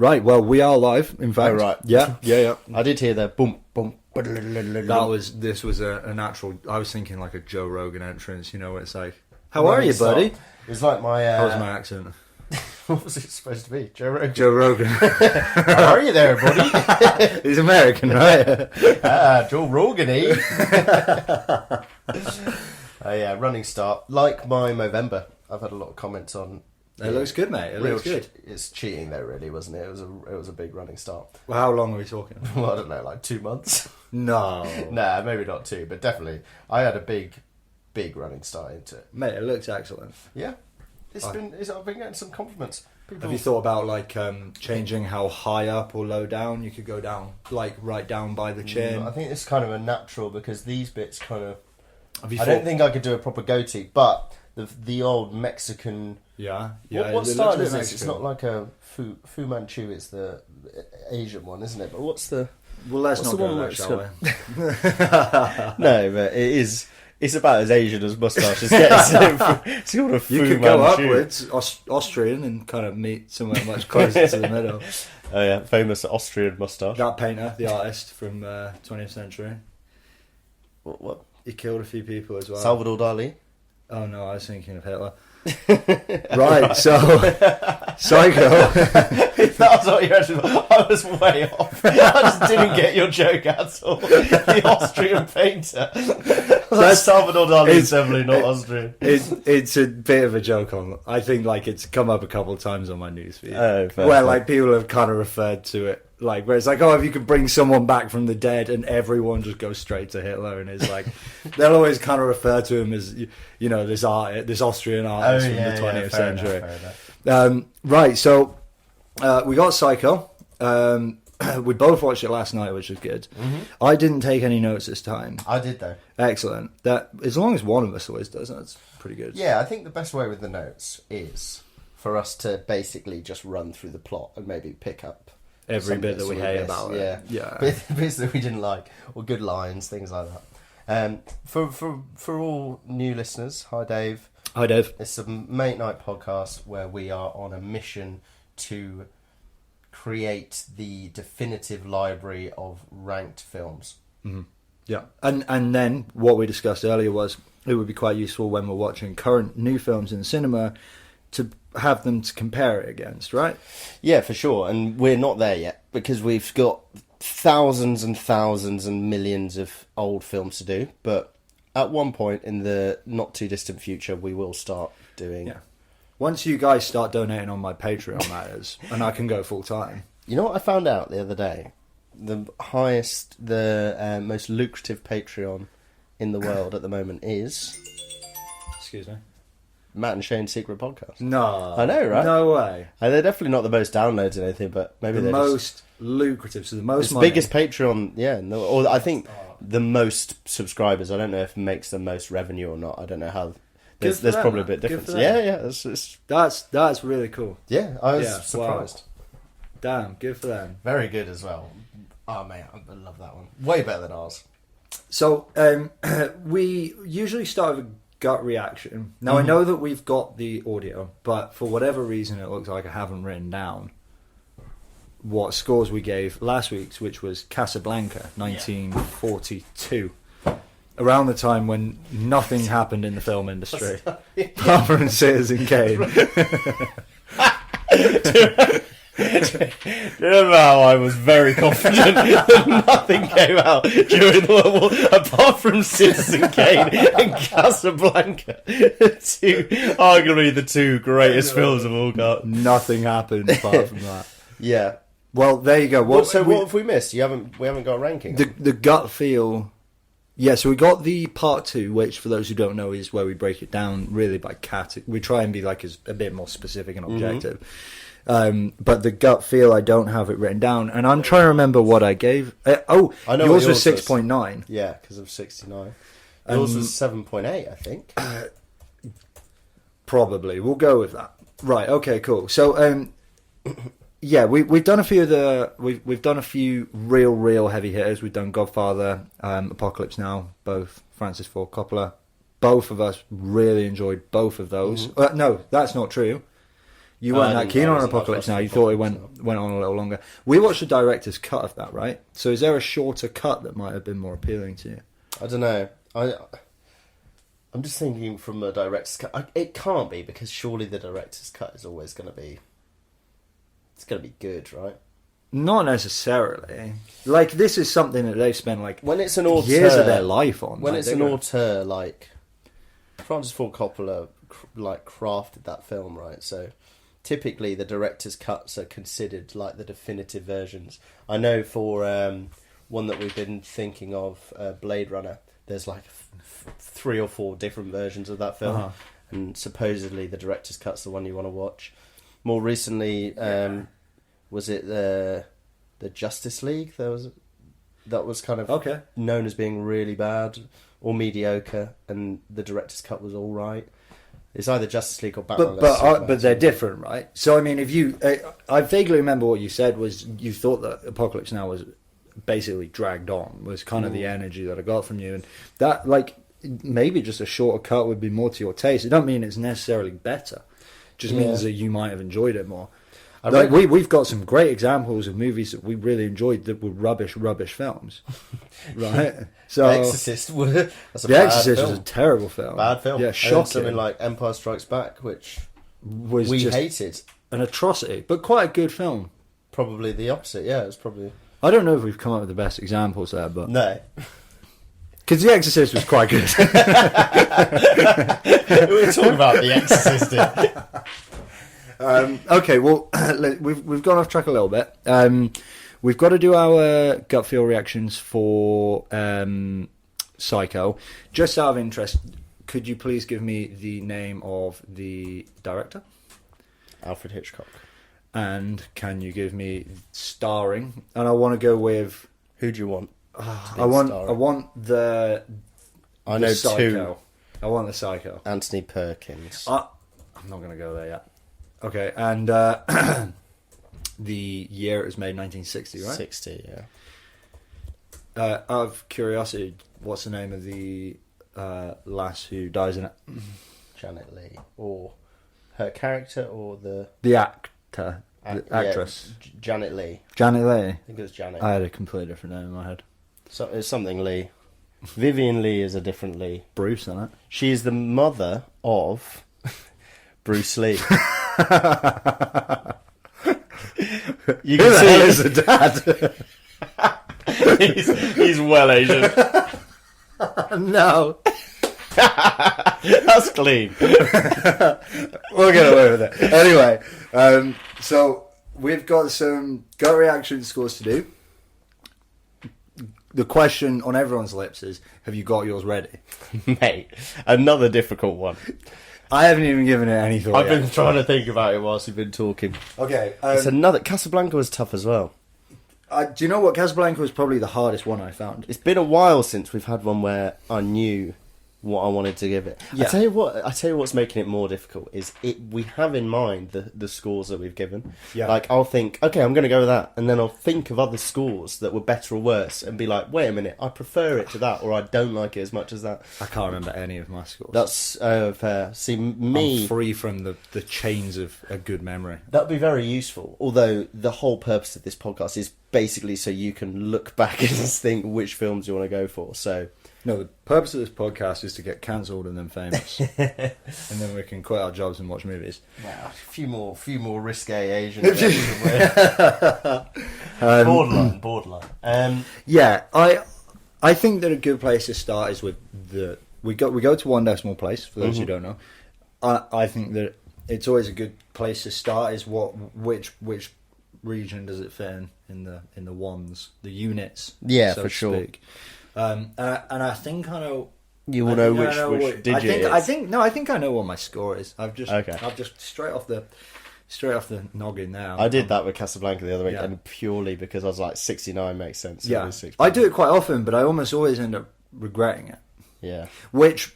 Right, well, we are live, in fact. Oh, right. Yeah. I did hear the boom, boom. This was a natural, I was thinking like a Joe Rogan entrance, where it's like, how are you, buddy? It's like my... How was my accent? What was it supposed to be? Joe Rogan. Joe Rogan. How are you there, buddy? He's American, right? Joe Rogan, eh? Yeah, running start. Like my Movember. I've had a lot of comments on... It looks good, mate. It looks good. It's cheating though, really, wasn't it? It was a big running start. Well, how long are we talking? Well, I don't know, like 2 months. No. Nah, maybe not 2, but definitely. I had a big running start into it. Mate, it looks excellent. Yeah. I've been getting some compliments. Have you thought about like changing how high up or low down you could go down, like right down by the chin? I think it's kind of a natural because these bits kind of... I don't think I could do a proper goatee, but the old Mexican... Yeah. What style is this? It's not like a Fu Manchu, it's the Asian one, isn't it? But what's the... Well, let's not go there, shall we? No, but it is... It's about as Asian as moustaches get. It's called a Fu You could Manchu. go upwards, Austrian, and kind of meet somewhere much closer to the middle. Oh yeah, famous Austrian moustache. That painter, the artist from 20th century. What? He killed a few people as well. Salvador Dali. Oh no, I was thinking of Hitler. Right, so Psycho. That was what you actually... I was way off. I just didn't get your joke at all. The Austrian painter. Salvador Dali is definitely not Austrian. It's a bit of a joke on. I think like it's come up a couple of times on my newsfeed. Oh, fair, where like people have kind of referred to it like where it's like, oh, if you could bring someone back from the dead, and everyone just goes straight to Hitler, and it's like they'll always kind of refer to him as this Austrian artist from the 20th century. Right, so we got Psycho. We both watched it last night, which was good. Mm-hmm. I didn't take any notes this time. I did though. Excellent. That as long as one of us always does, that's pretty good. Yeah, I think the best way with the notes is for us to basically just run through the plot and maybe pick up every bit that we hate about it. Yeah. Bits that we didn't like, or good lines, things like that. For all new listeners, hi Dave. Hi Dave. It's a mate night podcast where we are on a mission to create the definitive library of ranked films. Mm-hmm. Yeah, and then what we discussed earlier was it would be quite useful when we're watching current new films in the cinema to have them to compare it against, right? Yeah, for sure. And we're not there yet because we've got thousands and thousands and millions of old films to do. But at one point in the not too distant future, we will start doing... Yeah. Once you guys start donating on my Patreon, that is, and I can go full time. You know what I found out the other day? The most lucrative Patreon in the world at the moment is... Excuse me? Matt and Shane's Secret Podcast. No. I know, right? No way. They're definitely not the most downloads or anything, but maybe the they're most lucrative, so the most it's money. Biggest Patreon, yeah. No, or I think the most subscribers. I don't know if it makes the most revenue or not. I don't know how... There's probably a bit different. Yeah. That's really cool. Yeah, I was surprised. Wow. Damn, good for them. Very good as well. Oh man, I love that one. Way better than ours. So we usually start with a gut reaction. Now I know that we've got the audio, but for whatever reason, it looks like I haven't written down what scores we gave last week's, which was Casablanca, 1942. Around the time when nothing happened in the film industry, apart from Citizen Kane. Do you remember how I was very confident that nothing came out during the World War apart from Citizen Kane and Casablanca? Arguably the two greatest films of all time. Nothing happened apart from that. Yeah. Well, there you go. What have we missed? We haven't got a ranking. The gut feel. Yeah, so we got the part 2, which for those who don't know is where we break it down really by category. We try and be like a bit more specific and objective. But the gut feel, I don't have it written down, and I'm trying to remember what I gave. I know yours was 6.9. Yeah, because of 69. Yours was 7.8, I think. Probably, we'll go with that. Right. Okay. Cool. So, yeah, we've done a few of the we've done a few real heavy hitters. We've done Godfather, Apocalypse Now, both Francis Ford Coppola. Both of us really enjoyed both of those. No, that's not true. You weren't that keen I on wasn't that Apocalypse fussed Now. with You thought it Apocalypse went on a little longer. We watched the director's cut of that, right? So is there a shorter cut that might have been more appealing to you? I don't know. I'm just thinking from a director's cut. It can't be, because surely the director's cut is always going to be... It's going to be good, right? Not necessarily. Like, this is something that they've spent, like, When it's an auteur... years of their life on. When like, it's an auteur, like... Francis Ford Coppola, crafted that film, right? So, typically, the director's cuts are considered, like, the definitive versions. I know for one that we've been thinking of, Blade Runner, there's, like, 3 or 4 different versions of that film. Uh-huh. And supposedly, the director's cut's the one you want to watch. More recently, was it the Justice League? That was kind of known as being really bad or mediocre, and the director's cut was all right. It's either Justice League or Batman. But they're different, right? So I mean, if you, I vaguely remember what you said was you thought that Apocalypse Now was basically dragged on, was kind of the energy that I got from you, and that, like, maybe just a shorter cut would be more to your taste. It don't mean it's necessarily better. Just means that you might have enjoyed it more. Like, we've got some great examples of movies that we really enjoyed that were rubbish films, right? So The Exorcist was a terrible film. Bad film. Yeah, shocking. And something like Empire Strikes Back, which was we just hated. an atrocity, but quite a good film. Probably the opposite. Yeah, it's probably... I don't know if we've come up with the best examples there, but No. because The Exorcist was quite good. We were talking about The Exorcist. Okay, well, we've gone off track a little bit. We've got to do our gut feel reactions for Psycho. Just out of interest, could you please give me the name of the director? Alfred Hitchcock. And can you give me starring? And I want to go with... Who do you want? I want the know Psycho. 2. I want the Psycho. Anthony Perkins. I'm not going to go there yet. Okay, and the year it was made, 1960, right? 60, yeah. Out of curiosity, what's the name of the lass who dies in it? Janet Leigh. Or her character, or the actor, the actress. Yeah, Janet Leigh. Janet Leigh. I think it was Janet. I had a completely different name in my head. So it's something Lee. Vivian Lee is a different Lee. Bruce, isn't it? She is the mother of Bruce Lee. You can see is the dad. he's well Asian. No. That's clean. We'll get away with it. Anyway, so we've got some gut reaction scores to do. The question on everyone's lips is, have you got yours ready? Mate, another difficult one. I haven't even given it any thought I've yet. been trying to think about it whilst you've been talking. Okay. It's another... Casablanca was tough as well. Do you know what? Casablanca was probably the hardest one I found. It's been a while since we've had one where I knew what I wanted to give it. Yeah. I tell you what's making it more difficult is we have in mind the scores that we've given. Yeah. Like, I'll think, okay, I'm going to go with that, and then I'll think of other scores that were better or worse, and be like, wait a minute, I prefer it to that, or I don't like it as much as that. I can't remember any of my scores. That's fair. See, me... I'm free from the chains of a good memory. That'd be very useful. Although the whole purpose of this podcast is basically so you can look back and think which films you want to go for. So... No, the purpose of this podcast is to get cancelled and then famous, and then we can quit our jobs and watch movies. Wow, a few more risque Asian. Borderline. Yeah, I think that a good place to start is with we go to One Decimal Place. For those who don't know, I think that it's always a good place to start. Is which region does it fit in the ones, the units? Yeah, so for to sure. speak. And I think I know. You will know which digit it is. I think I know what my score is. I've just straight off the noggin now. I did that with Casablanca the other week, and purely because I was like 69 makes sense. So Yeah, I do it quite often, but I almost always end up regretting it. Yeah. Which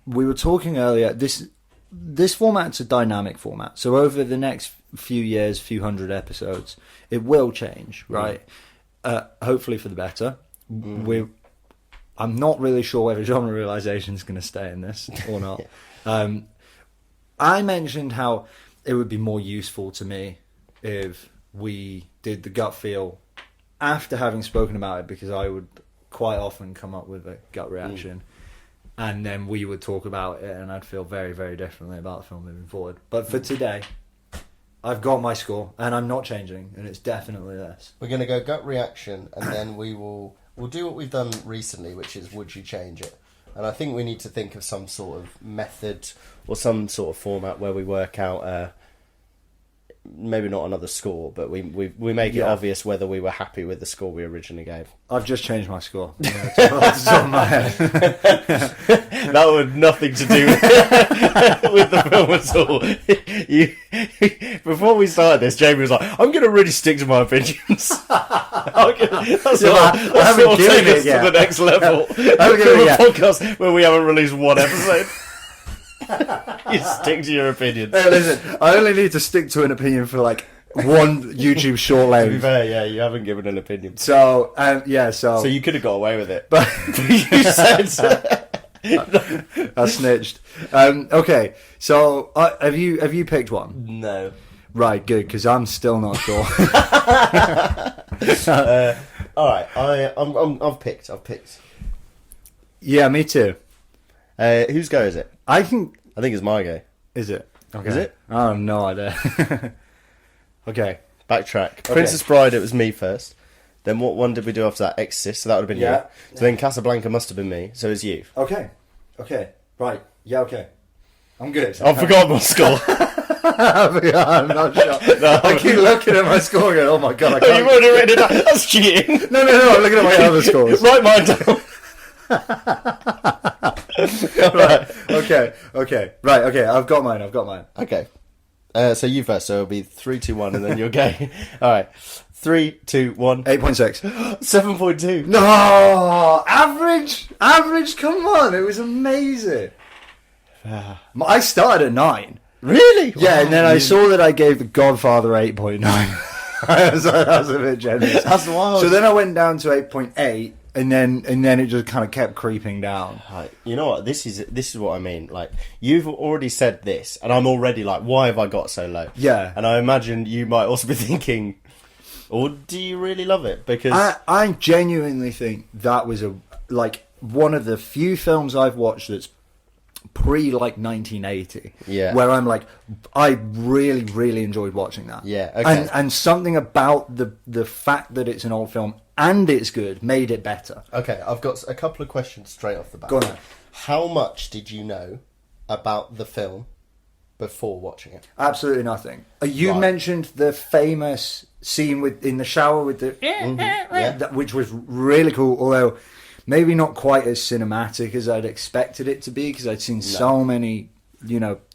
we were talking earlier. This format's a dynamic format, so over the next few years, few hundred episodes, it will change, right? Hopefully for the better. I'm not really sure whether genre realization is going to stay in this or not. I mentioned how it would be more useful to me if we did the gut feel after having spoken about it, because I would quite often come up with a gut reaction, and then we would talk about it, and I'd feel very, very differently about the film moving forward. But for today, I've got my score, and I'm not changing, and it's definitely this. We're going to go gut reaction, and then we'll do what we've done recently, which is would you change it? And I think we need to think of some sort of method or some sort of format where we work out, maybe not another score, but we make it obvious whether we were happy with the score we originally gave. I've just changed my score. Off the top of my head. That had nothing to do with the film at all. Before we started this, Jamie was like, I'm going to really stick to my opinions. That's what will take us to the next level. A podcast where we haven't released one episode. You stick to your opinions. Hey, listen, I only need to stick to an opinion for like one YouTube short length. To be fair, yeah, you haven't given an opinion. So, so you could have got away with it. But you said... I snitched. Okay, so have you picked one? No. Right, good, because I'm still not sure. All right, I've picked. Yeah, me too. Whose go is it? I think it's my go. Is it? Okay. Is it? I have no idea. Okay. Backtrack. Okay. Princess Bride, it was me first. Then what one did we do after that? Exorcist, so that would have been you. So then Casablanca must have been me, so it's you. Okay. Right. Yeah, okay. I'm good. I forgot my score. I'm not sure. No, I keep looking at my score and going, oh my god, I can't. You've already written it down. That's cheating. No, I'm looking at my other scores. Write mine down. Right. Okay. Right. Okay. I've got mine. Okay. So you first. So it'll be 3, 2, 1, and then you're gay. All right. 3, 2, 1. 8.6. 7.2. No, average. Come on, it was amazing. I started at 9. Really? Yeah, wow. And then I saw that I gave The Godfather 8.9. So that was a bit generous. That's wild. So then I went down to 8.8. And then it just kind of kept creeping down. Right. You know what? This is what I mean. Like, you've already said this, and I'm already like, why have I got so low? Yeah. And I imagine you might also be thinking, or do you really love it? Because I genuinely think that was one of the few films I've watched that's pre 1980. Yeah. Where I'm like, I really, really enjoyed watching that. Yeah. Okay. And something about the fact that it's an old film and it's good made it better. Okay, I've got a couple of questions straight off the bat. Go on then. How much did you know about the film before watching it? Absolutely nothing. You mentioned the famous scene in the shower with the which was really cool, although maybe not quite as cinematic as I'd expected it to be, because I'd seen so many,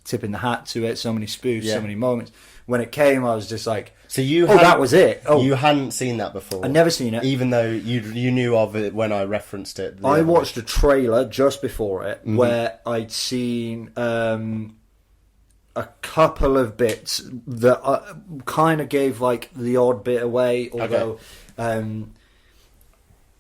tipping the hat to it, so many spoofs, so many moments. When it came, I was just like, so you that was it. Oh, you hadn't seen that before. I'd never seen it, even though you knew of it when I referenced it. I watched a trailer just before it where I'd seen a couple of bits that kind of gave the odd bit away, although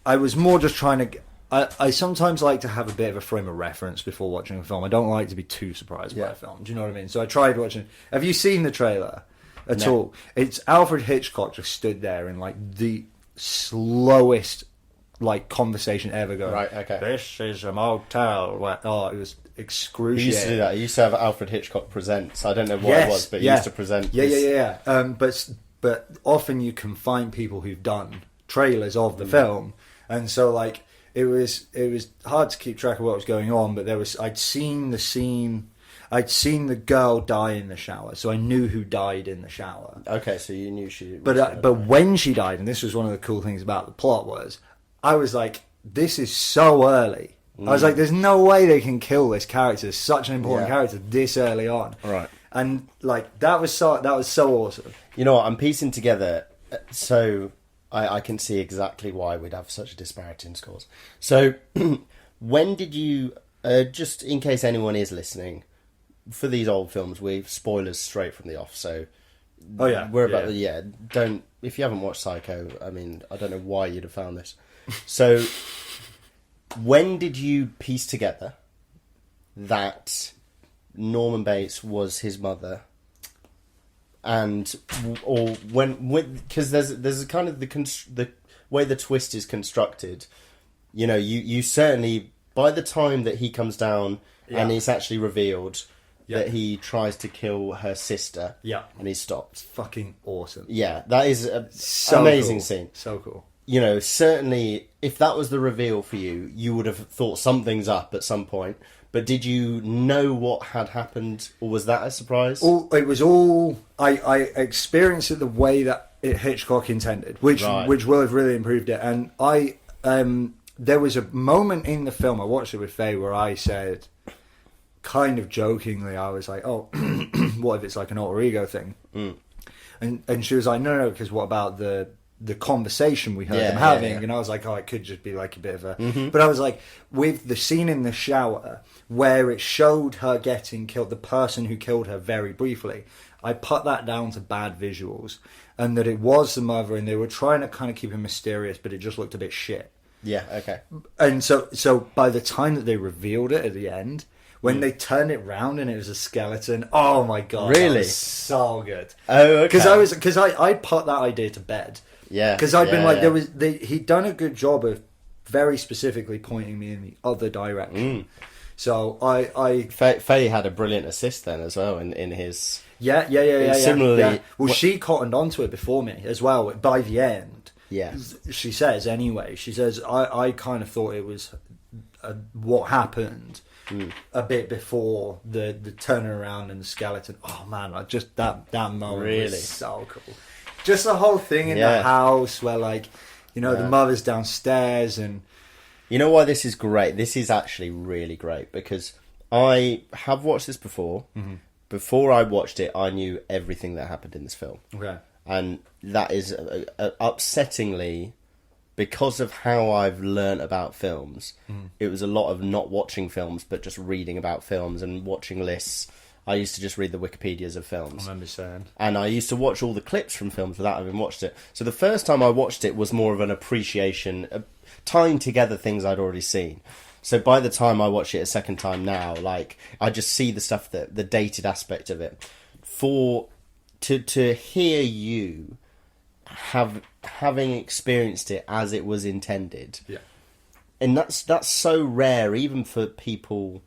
I was more just trying to. I sometimes like to have a bit of a frame of reference before watching a film. I don't like to be too surprised by a film. Do you know what I mean? So I tried watching. Have you seen the trailer at all? It's Alfred Hitchcock just stood there in the slowest conversation ever going. Right. Okay. This is a motel. It was excruciating. He used to do that. He used to have Alfred Hitchcock Presents. I don't know what it was, but he used to present. Yeah. But often you can find people who've done trailers of the film, and so it was hard to keep track of what was going on. But I'd seen the scene. I'd seen the girl die in the shower, so I knew who died in the shower. Okay, so you knew she. But when she died, and this was one of the cool things about the plot, was I was like, this is so early. I was like, there's no way they can kill this character, such an important character, this early on. Right. And that was so awesome. You know what? I'm piecing together, so I can see exactly why we'd have such a disparity in scores. So, when did you? Just in case anyone is listening, for these old films, we've spoilers straight from the off. So, we're about don't. If you haven't watched Psycho, I mean, I don't know why you'd have found this. So, when did you piece together that Norman Bates was his mother and or when because there's a kind of the way the twist is constructed. You know, you certainly by the time that he comes down and it's actually revealed that he tries to kill her sister, and he stops. Fucking awesome. Yeah, that is a So amazing cool. scene. So cool. You know, certainly if that was the reveal for you, you would have thought something's up at some point. But did you know what had happened, or was that a surprise? It was all I experienced it the way that Hitchcock intended, which will have really improved it. And there was a moment in the film, I watched it with Faye, where I said, kind of jokingly, I was like, "Oh, what if it's like an alter ego thing?" And she was like, "No, because what about the conversation we heard them having?" And I was like, "Oh, it could just be like a bit of a..." But I was like, with the scene in the shower where it showed her getting killed, the person who killed her very briefly, I put that down to bad visuals, and that it was the mother, and they were trying to kind of keep it mysterious, but it just looked a bit shit. Yeah, okay. And so by the time that they revealed it at the end, when they turned it round and it was a skeleton, oh my god, really? That was so good. Oh, okay. Because I put that idea to bed. Yeah, because I've been like, he'd done a good job of very specifically pointing me in the other direction. So Faye had a brilliant assist then as well in his similarly. Well, she cottoned onto it before me as well. By the end, she says anyway. She says I kind of thought it was what happened a bit before the turning around and the skeleton. Oh man, I just that moment was so cool. Just the whole thing in the house where, like, you know, the mother's downstairs and... You know why this is great? This is actually really great because I have watched this before. Before I watched it, I knew everything that happened in this film. Okay. And that is upsettingly, because of how I've learnt about films, it was a lot of not watching films, but just reading about films and watching lists. I used to just read the Wikipedias of films. I remember saying. And I used to watch all the clips from films without having watched it. So the first time I watched it was more of an appreciation, tying together things I'd already seen. So by the time I watch it a second time now, like, I just see the stuff, the dated aspect of it. To hear you having experienced it as it was intended. Yeah. And that's so rare, even for people...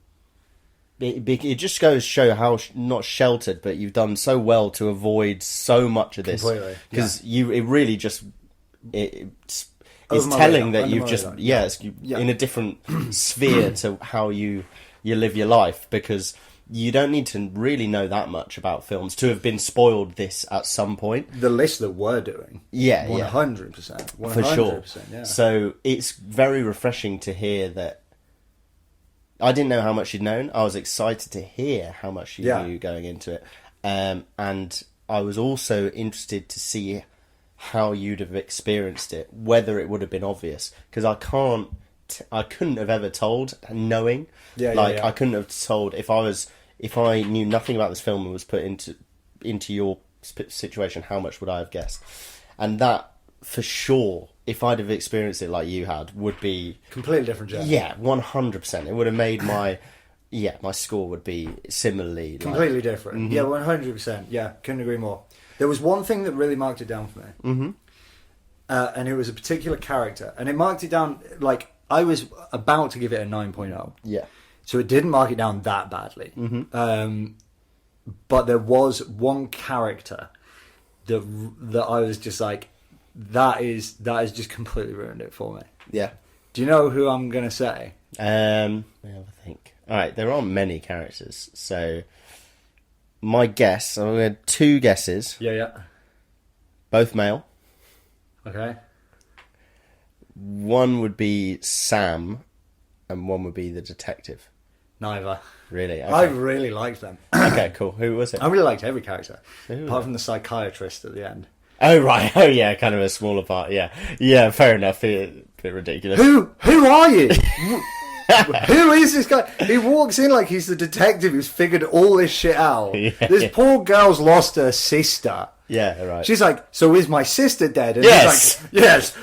It just goes to show how not sheltered, but you've done so well to avoid so much of this. Completely, because it really just it's telling that you've just in a different sphere to how you live your life, because you don't need to really know that much about films to have been spoiled this at some point. The list that we're doing, 100%, for sure. Yeah. So it's very refreshing to hear that. I didn't know how much you'd known. I was excited to hear how much you knew going into it. And I was also interested to see how you'd have experienced it, whether it would have been obvious. Because I couldn't have ever told knowing. I couldn't have told if I knew nothing about this film and was put into your situation, how much would I have guessed? And that, for sure, if I'd have experienced it like you had, would be... Completely different journey. Yeah, 100%. It would have made my score would be similarly... Completely different. Yeah, 100%. Yeah, couldn't agree more. There was one thing that really marked it down for me. And it was a particular character. And it marked it down, like, I was about to give it a 9.0. Yeah. So it didn't mark it down that badly. But there was one character that I was just like... That is just completely ruined it for me. Yeah. Do you know who I'm going to say? Let me have a think. Alright, there aren't many characters, so my guess, I'm going to 2 guesses. Yeah. Both male. Okay. One would be Sam, and one would be the detective. Neither. Really? Okay. I really liked them. Okay, cool. Who was it? I really liked every character, apart from the psychiatrist at the end. Oh, right. Oh, yeah, kind of a smaller part, yeah. Yeah, fair enough. A bit ridiculous. Who are you? Who is this guy? He walks in like he's the detective who's figured all this shit out. This poor girl's lost her sister. Yeah, right. She's like, so is my sister dead? And yes. He's like, yes.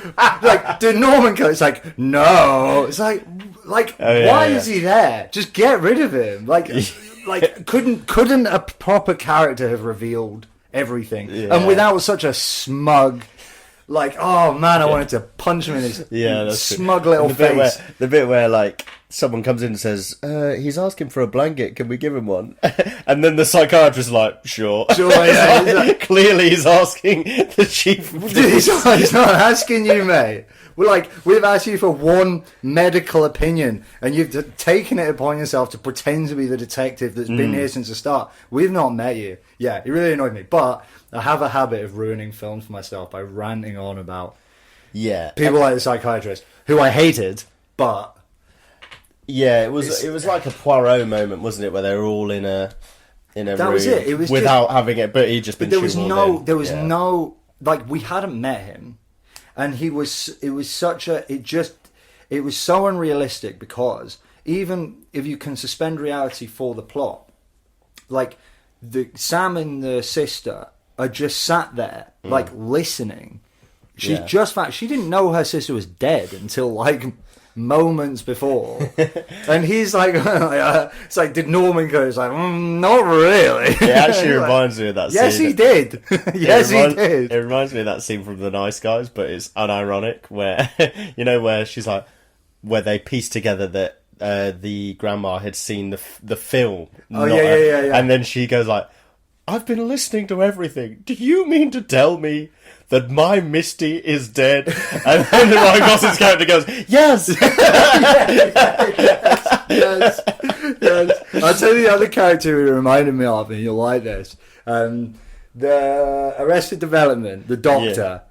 Like, did Norman go? It's like, no. It's like, why is he there? Just get rid of him. Like, couldn't a proper character have revealed everything, Yeah. and without such a smug, like, oh man, I wanted to punch him in his smug little face. The bit where like someone comes in and says, he's asking for a blanket, can we give him one? And then the psychiatrist is like, sure. Yeah, Clearly he's asking the chief. He's not asking you, mate. We've asked you for one medical opinion, and you've taken it upon yourself to pretend to be the detective that's been here since the start. We've not met you. Yeah, it really annoyed me. But I have a habit of ruining films for myself by ranting on about people like the psychiatrist, who I hated, but... Yeah, it was like a Poirot moment, wasn't it, where they were all in a that room was it. It was without having it, but he'd just been shoehorned in. There was no, like, we hadn't met him, and it was so unrealistic, because even if you can suspend reality for the plot, like, Sam and the sister are just sat there, like, listening. She didn't know her sister was dead until, like, moments before, and he's like, it's like, did Norman go? It's like, not really. It actually reminds me of that scene. Yes, he did. Yes, he did. It reminds me of that scene from The Nice Guys, but it's unironic, where, you know, where she's like, where they piece together that the grandma had seen the film. Oh, yeah. And then she goes like, I've been listening to everything. Do you mean to tell me that my Misty is dead? And then Ryan Gosling's character goes, yes! yes. I'll tell you the other character who reminded me of, and you'll like this. The Arrested Development, the doctor.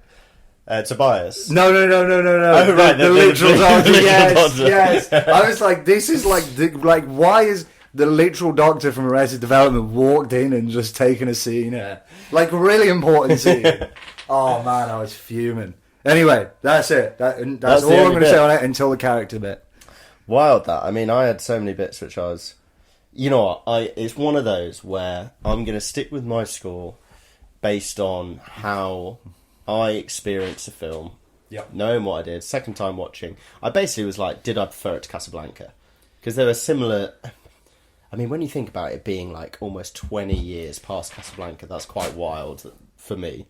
Yeah. Tobias. No. Oh, right. The literal doctor. Doctor. Yes. I was like, this is like, why is the literal doctor from Arrested Development walked in and just taken a scene here? Like, really important scene. Oh man, I was fuming. Anyway, that's it. That's all I'm going to say on it until the character bit. Wild that. I mean, I had so many bits which I was... You know what? It's one of those where I'm going to stick with my score based on how I experienced the film. Yep. Knowing what I did. Second time watching. I basically was like, did I prefer it to Casablanca? Because there were similar... I mean, when you think about it being like almost 20 years past Casablanca, that's quite wild for me.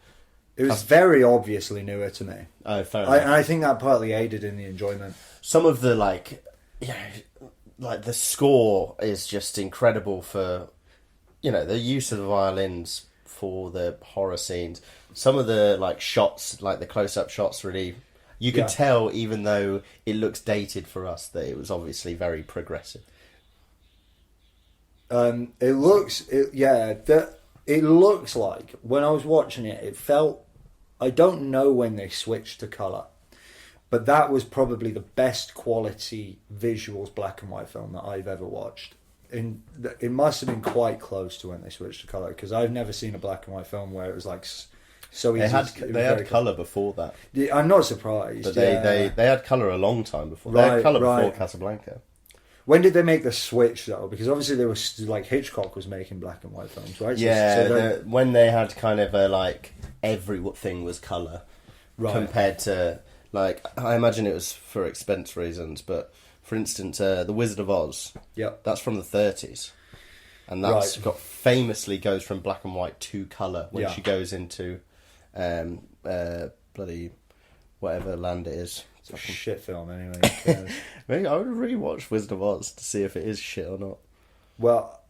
It was very obviously newer to me. Oh, fair enough. And I think that partly aided in the enjoyment. Some of the, like, you know, like the score is just incredible for, you know, the use of the violins for the horror scenes. Some of the, like, shots, like the close-up shots, really, you could tell, even though it looks dated for us, that it was obviously very progressive. It looks like, when I was watching it, it felt, I don't know when they switched to colour, but that was probably the best quality visuals black and white film that I've ever watched. It must have been quite close to when they switched to colour, because I've never seen a black and white film where it was like so easy. They had colour before that. Yeah, I'm not surprised. But they had colour a long time before. They had colour before Casablanca. When did they make the switch, though? Because obviously they were, like, Hitchcock was making black and white films, right? Yeah, when they had kind of a, like, everything was colour. Right. Compared to, like, I imagine it was for expense reasons, but, for instance, The Wizard of Oz. Yep. That's from the 30s. And that's famously goes from black and white to colour when she goes into bloody whatever land it is. It's a shit film, anyway. Maybe I would rewatch Wizard of Oz to see if it is shit or not. Well,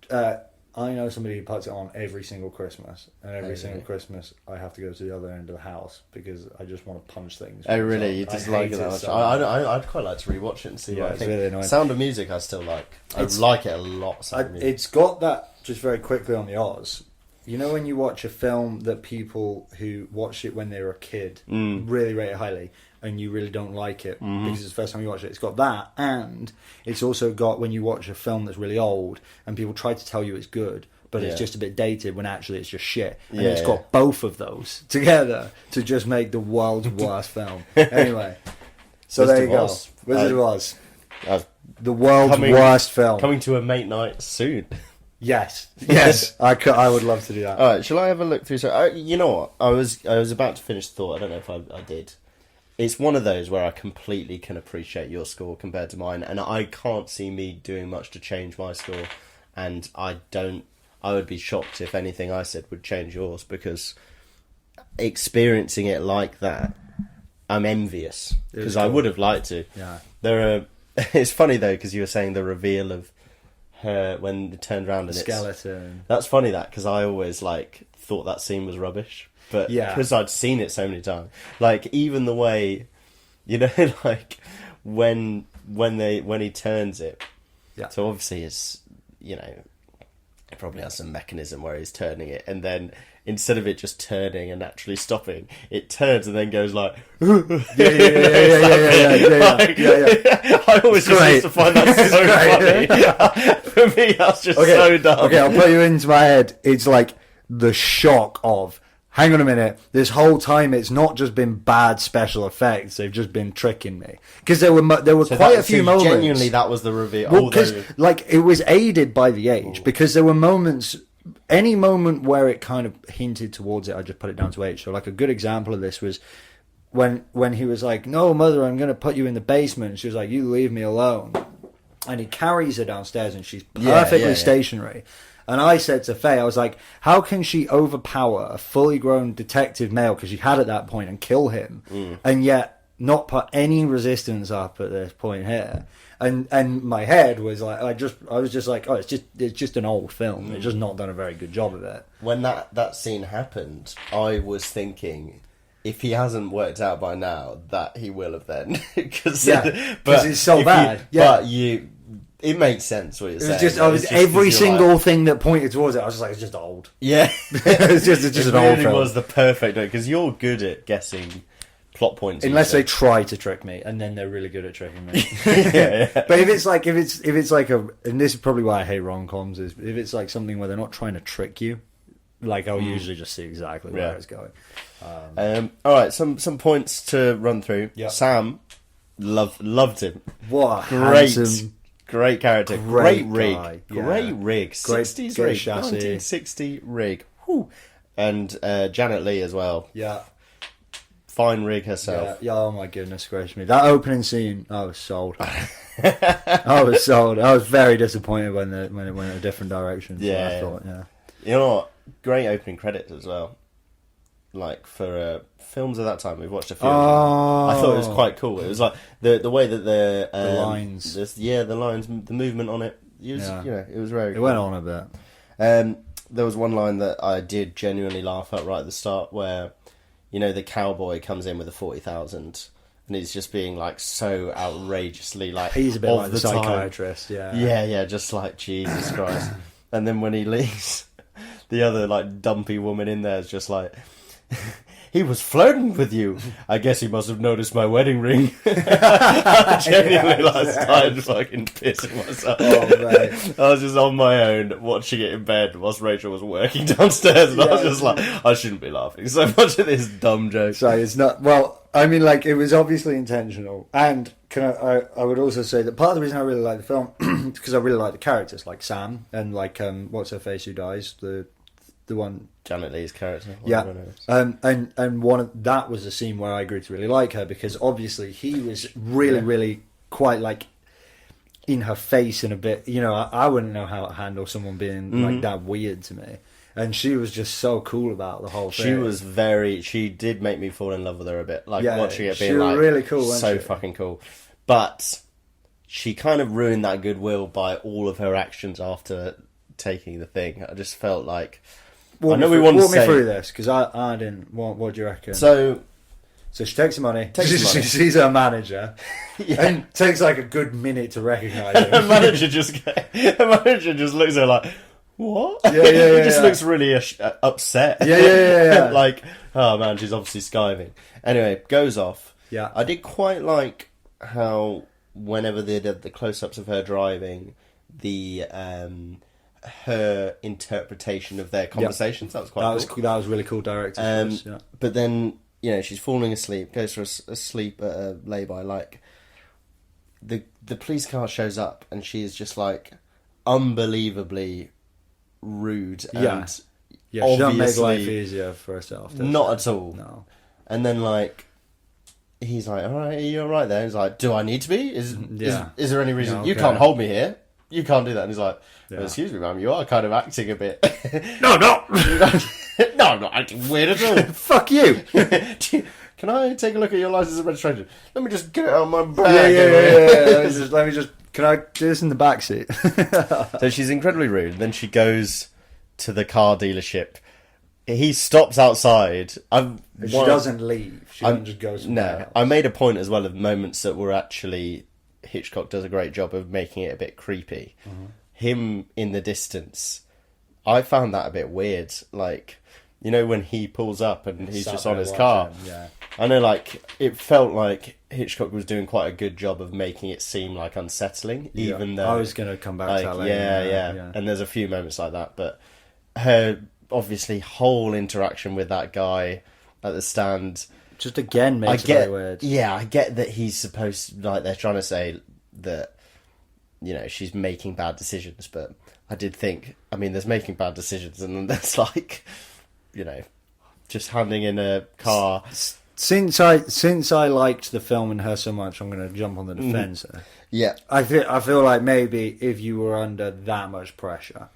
I know somebody who puts it on every single Christmas, and every single Christmas I have to go to the other end of the house because I just want to punch things. Oh, really? You just like it that much? So I'd quite like to rewatch it and see what I think. Really annoying. Sound of Music I still like. I like it a lot, Sound of Music. It's got that, just very quickly on the Oz, you know when you watch a film that people who watched it when they were a kid really rate it highly, and you really don't like it because it's the first time you watch it. It's got that, and it's also got when you watch a film that's really old and people try to tell you it's good, but it's just a bit dated when actually it's just shit. And it's got both of those together to just make the world's worst film. Anyway, so there you go. Wizard of Oz. The world's worst film. Coming to a mate night soon. Yes, I would love to do that. All right, shall I have a look through? So, you know what? I was about to finish the thought. I don't know if I did. It's one of those where I completely can appreciate your score compared to mine, and I can't see me doing much to change my score. And I I would be shocked if anything I said would change yours, because experiencing it like that, I'm envious, because I would have liked to. Yeah. It's funny though, because you were saying the reveal of her when it turned around and skeleton. That's funny, that, because I always thought that scene was rubbish, but because I'd seen it so many times, even the way, when he turns it, so obviously it's, it probably has some mechanism where he's turning it, and then instead of it just turning and naturally stopping, it turns and then goes like... I always just used to find that so funny. For me, that's just so dumb. Okay, I'll put you into my head. It's like the shock of, hang on a minute, this whole time it's not just been bad special effects, they've just been tricking me. Because there were quite a few moments... Genuinely, that was the reveal. Well, because it was aided by the age, because there were moments... Any moment where it kind of hinted towards it, I just put it down to age. So, a good example of this was when he was like, "No, mother, I'm going to put you in the basement." And she was like, "You leave me alone." And he carries her downstairs, and she's perfectly stationary. And I said to Faye, I was like, "How can she overpower a fully grown detective male, because she had at that point, and kill him, and yet not put any resistance up at this point here?" And my head was like, I was just like, oh, it's just an old film. It's just not done a very good job of it. When that scene happened, I was thinking, if he hasn't worked out by now, that he will have then, because it's so bad. It makes sense what you're saying. Every single thing that pointed towards it, I was just like, it's just old. Yeah, it's just an old film. It was the perfect, because you're good at guessing plot points, unless they try to trick me, and then they're really good at tricking me. But if it's like and this is probably why I hate rom-coms, is if it's like something where they're not trying to trick you, I'll usually just see exactly where it's going. All right, some points to run through. Yep. Sam, loved him. What a great character, great rig, great rig, 60s rig, chassis. 1960 rig. Whew. And Janet Leigh as well. Yeah. Fine rig herself. Yeah, oh my goodness gracious me. That opening scene, I was sold. I was sold. I was very disappointed when it went in a different direction. So I thought, You know what? Great opening credits as well. For films of that time, we've watched a few. I thought it was quite cool. It was like the way that the lines. The lines, the movement on it. It was, it was very cool. It went on a bit. There was one line that I did genuinely laugh at right at the start, where the cowboy comes in with a 40,000, and he's just being so outrageously he's a bit like the psychiatrist, just like Jesus Christ. And then when he leaves, the other dumpy woman in there is just like, he was flirting with you. I guess he must have noticed my wedding ring. I genuinely started fucking pissing myself. Oh, man. I was just on my own watching it in bed whilst Rachel was working downstairs, and I was just like, I shouldn't be laughing so much at this dumb joke. So it's not, well, I mean, it was obviously intentional. And I would also say that part of the reason I really like the film is because I really like the characters, like Sam and what's her face who dies, the one, Janet Leigh's character. Yeah, and one of that was a scene where I grew to really like her, because obviously he was really quite in her face and a bit. I wouldn't know how to handle someone being that weird to me, and she was just so cool about the whole thing. She did make me fall in love with her a bit. Watching it being she was really cool, so fucking cool, but she kind of ruined that goodwill by all of her actions after taking the thing. I just felt like. Walk me through this, because I didn't. What do you reckon? So she takes the money. She sees her manager, and takes a good minute to recognise him. Her manager just looks at her like, what? He just looks really upset. Yeah. Oh man, she's obviously skiving. Anyway, goes off. Yeah. I did quite like how whenever they did the close-ups of her driving, her interpretation of their conversations. That was quite cool. That was really cool directed. But then, she's falling asleep, goes for a sleep at a lay-by. The police car shows up, and she is just unbelievably rude. And she doesn't make life easier for herself. Not at all. No. And then he's like, all right, are you all right there? He's like, do I need to be? Is there any reason? You can't hold me here. you can't do that. And he's like, Yeah. well, excuse me, ma'am, you are kind of acting a bit. No, no. No, I'm not acting weird at all. Fuck you. Can I take a look at your license and registration? Let me just get it out of my Yeah. bag. Let me just. Can I do this in the back seat? So she's incredibly rude. Then she goes to the car dealership. He stops outside. She doesn't leave. She doesn't just go somewhere else. I made a point as well of moments that were actually... Hitchcock does a great job of making it a bit creepy. Mm-hmm. Him in the distance, I found that a bit weird. Like, you know, when he pulls up and he's just on his car. Yeah. I know, like, it felt like Hitchcock was doing quite a good job of making it seem, like, unsettling, even though... I was going to come back like, to that later. Yeah. And there's a few moments like that, but her, obviously, whole interaction with that guy at the stand... Just again makes it very weird. Yeah, I get that he's supposed... Like, they're trying to say that, you know, she's making bad decisions, but I did think... I mean, there's making bad decisions, and then there's, like, you know, just handing in a car... Since I liked the film and her so much, I'm going to jump on the defence. Yeah. I feel like maybe if you were under that much pressure,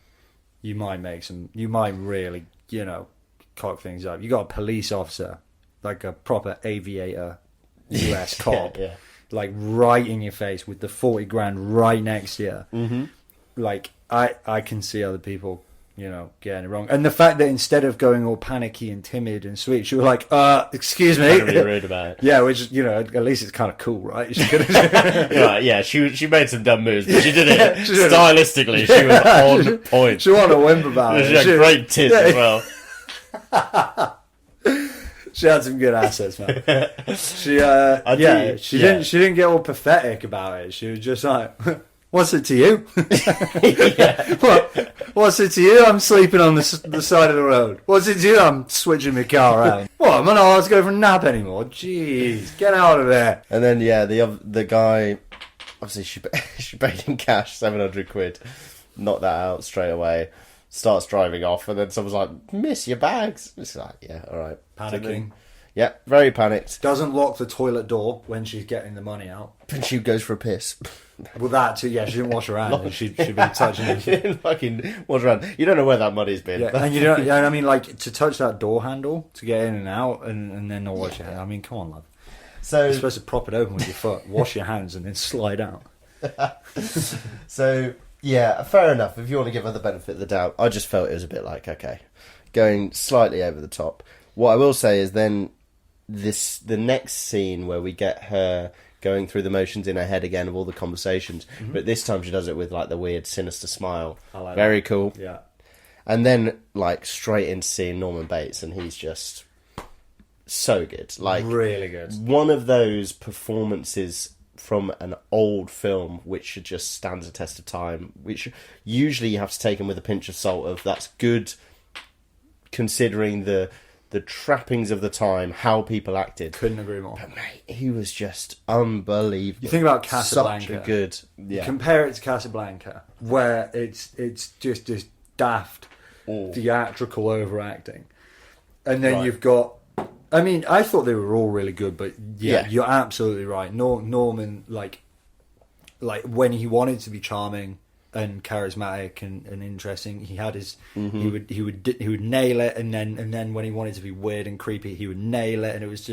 you might really, you know, cock things up. You got a police officer, like a proper aviator, US cop, yeah. like right in your face with the 40 grand right next to you. Mm-hmm. Like I can see other people, you know, getting it wrong. And the fact that instead of going all panicky and timid and sweet, she was like, excuse me. Kind of really rude about it. Yeah, which, you know, at least it's kind of cool, right? She could Right, yeah, she made some dumb moves, but she did it stylistically. She was on point. She wasn't a wimp about it. She had great tits as well. She had some good assets, man. She didn't get all pathetic about it. She was just like, what's it to you? What's it to you? I'm sleeping on the side of the road. What's it to you? I'm switching my car around. What? I'm not allowed to go for a nap anymore. Jeez, get out of there. And then the guy, obviously she paid in cash, 700 quid, knocked that out straight away. Starts driving off, and then someone's like, "Miss, your bags." It's like, yeah, all right. Panicking. Yeah, very panicked. Doesn't lock the toilet door when she's getting the money out. And she goes for a piss. Well, that too, yeah, she didn't wash her hands. She'd be touching it. She didn't fucking wash around. You don't know where that money's been. Yeah, and you don't, yeah, I mean, like, to touch that door handle, to get in and out, and then not wash your hands. I mean, come on, love. So you're supposed to prop it open with your foot, wash your hands, and then slide out. So, yeah, fair enough. If you want to give her the benefit of the doubt, I just felt it was a bit like, okay, going slightly over the top. What I will say is then the next scene where we get her going through the motions in her head again of all the conversations, but this time she does it with like the weird sinister smile. I like Very that. cool. Yeah. And then like straight into seeing Norman Bates, and he's just so good. Like really good. One of those performances from an old film which just stands a test of time, which usually you have to take them with a pinch of salt of that's good considering the trappings of the time, how people acted. Couldn't agree more. But mate, he was just unbelievable. You think about Casablanca. Such a good... Yeah. Compare it to Casablanca, where it's just this daft, theatrical overacting. And then you've got... I mean, I thought they were all really good, but yeah. You're absolutely right. Norman, like when he wanted to be charming and charismatic and interesting, he had his he would nail it, and then when he wanted to be weird and creepy, he would nail it, and it was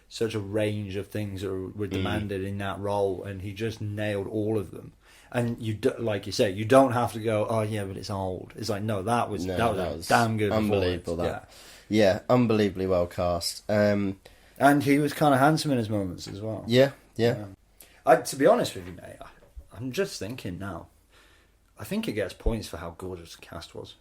such a range of things that were demanded in that role, and he just nailed all of them. And like you say, you don't have to go, oh yeah, but it's old. It's like, no, that was a damn good, unbelievable. That. Yeah, unbelievably well cast. And he was kind of handsome in his moments as well. Yeah. To be honest with you, mate, I'm just thinking now. I think it gets points for how gorgeous the cast was.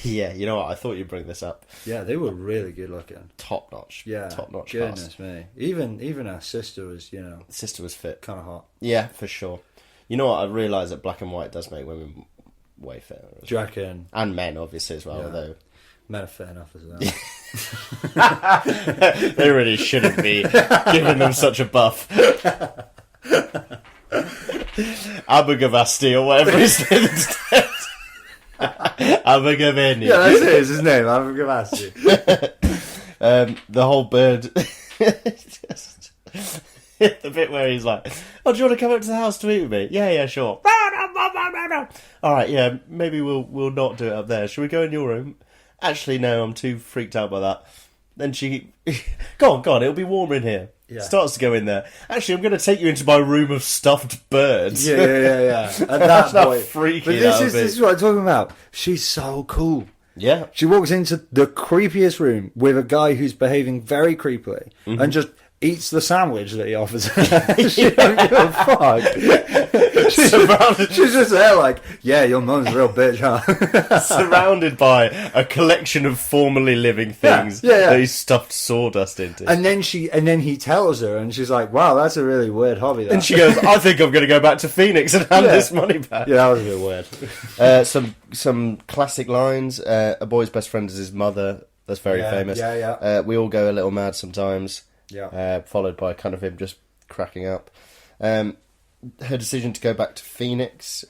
Yeah, you know what? I thought you'd bring this up. Yeah, they were really good looking. Top notch. Yeah, top notch. Goodness cast. me, even her sister was, sister was fit, kind of hot. Yeah, for sure. You know what? I realise that black and white does make women way fitter. Do you reckon? And men, obviously, as well. Yeah. Although men are fit enough as well. They really shouldn't be giving them such a buff. Abugavasti or whatever his name is. Abugaveni. Yeah, that's it. It's his name, Abugavasti. The whole bird. The bit where he's like, "Oh, do you want to come up to the house to eat with me?" Yeah, sure. All right, yeah, maybe we'll not do it up there. Should we go in your room? Actually, no, I'm too freaked out by that. Then she, go on, it'll be warmer in here. Yeah. Starts to go in there. Actually, I'm going to take you into my room of stuffed birds. Yeah. At that point, freaky. But this is what I'm talking about. She's so cool. Yeah. She walks into the creepiest room with a guy who's behaving very creepily and just eats the sandwich that he offers her. She don't give a fuck. She's just there like, yeah, your mum's a real bitch, huh? Surrounded by a collection of formerly living things that he stuffed sawdust into. And then he tells her, and she's like, wow, that's a really weird hobby. That. And she goes, I think I'm going to go back to Phoenix and hand this money back. Yeah, that was a bit weird. Some classic lines. A boy's best friend is his mother. That's very famous. Yeah. We all go a little mad sometimes. Yeah. Followed by kind of him just cracking up. Her decision to go back to Phoenix.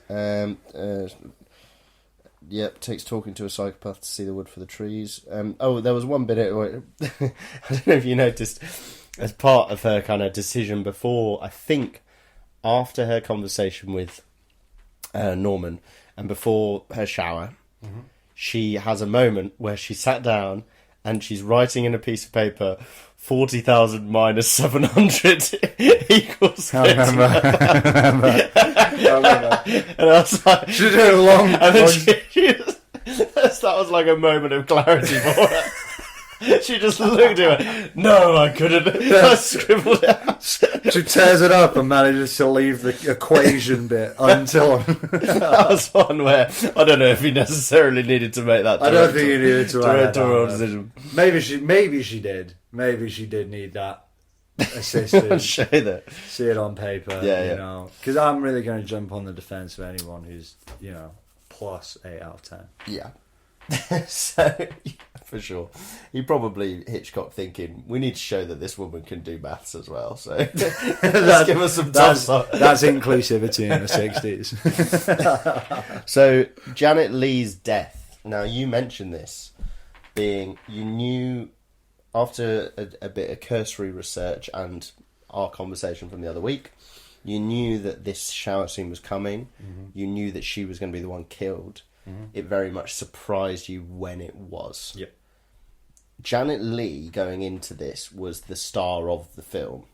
Takes talking to a psychopath to see the wood for the trees. There was one bit where, I don't know if you noticed, as part of her kind of decision before, I think after her conversation with Norman and before her shower, she has a moment where she sat down and she's writing in a piece of paper, 40,000 minus 700 equals 50. I remember. And I was like... She did a long... And then that was like a moment of clarity for her. She just looked at it. No, I couldn't. I scribbled it out. She tears it up and manages to leave the equation bit until... That was one where I don't know if he necessarily needed to make that. I don't think he needed to write that decision. Maybe she did. Maybe she did need that assistance. Show that. See it on paper. Yeah. You know, because I'm really going to jump on the defense of anyone who's plus 8 out of 10. Yeah. So, for sure. He probably, Hitchcock, thinking, we need to show that this woman can do maths as well, so let's give us some tough stuff. That's inclusivity in the 60s. So, Janet Leigh's death. Now, you mentioned this being, you knew, after a bit of cursory research and our conversation from the other week, you knew that this shower scene was coming. You knew that she was going to be the one killed. It very much surprised you when it was. Yep. Janet Leigh going into this was the star of the film.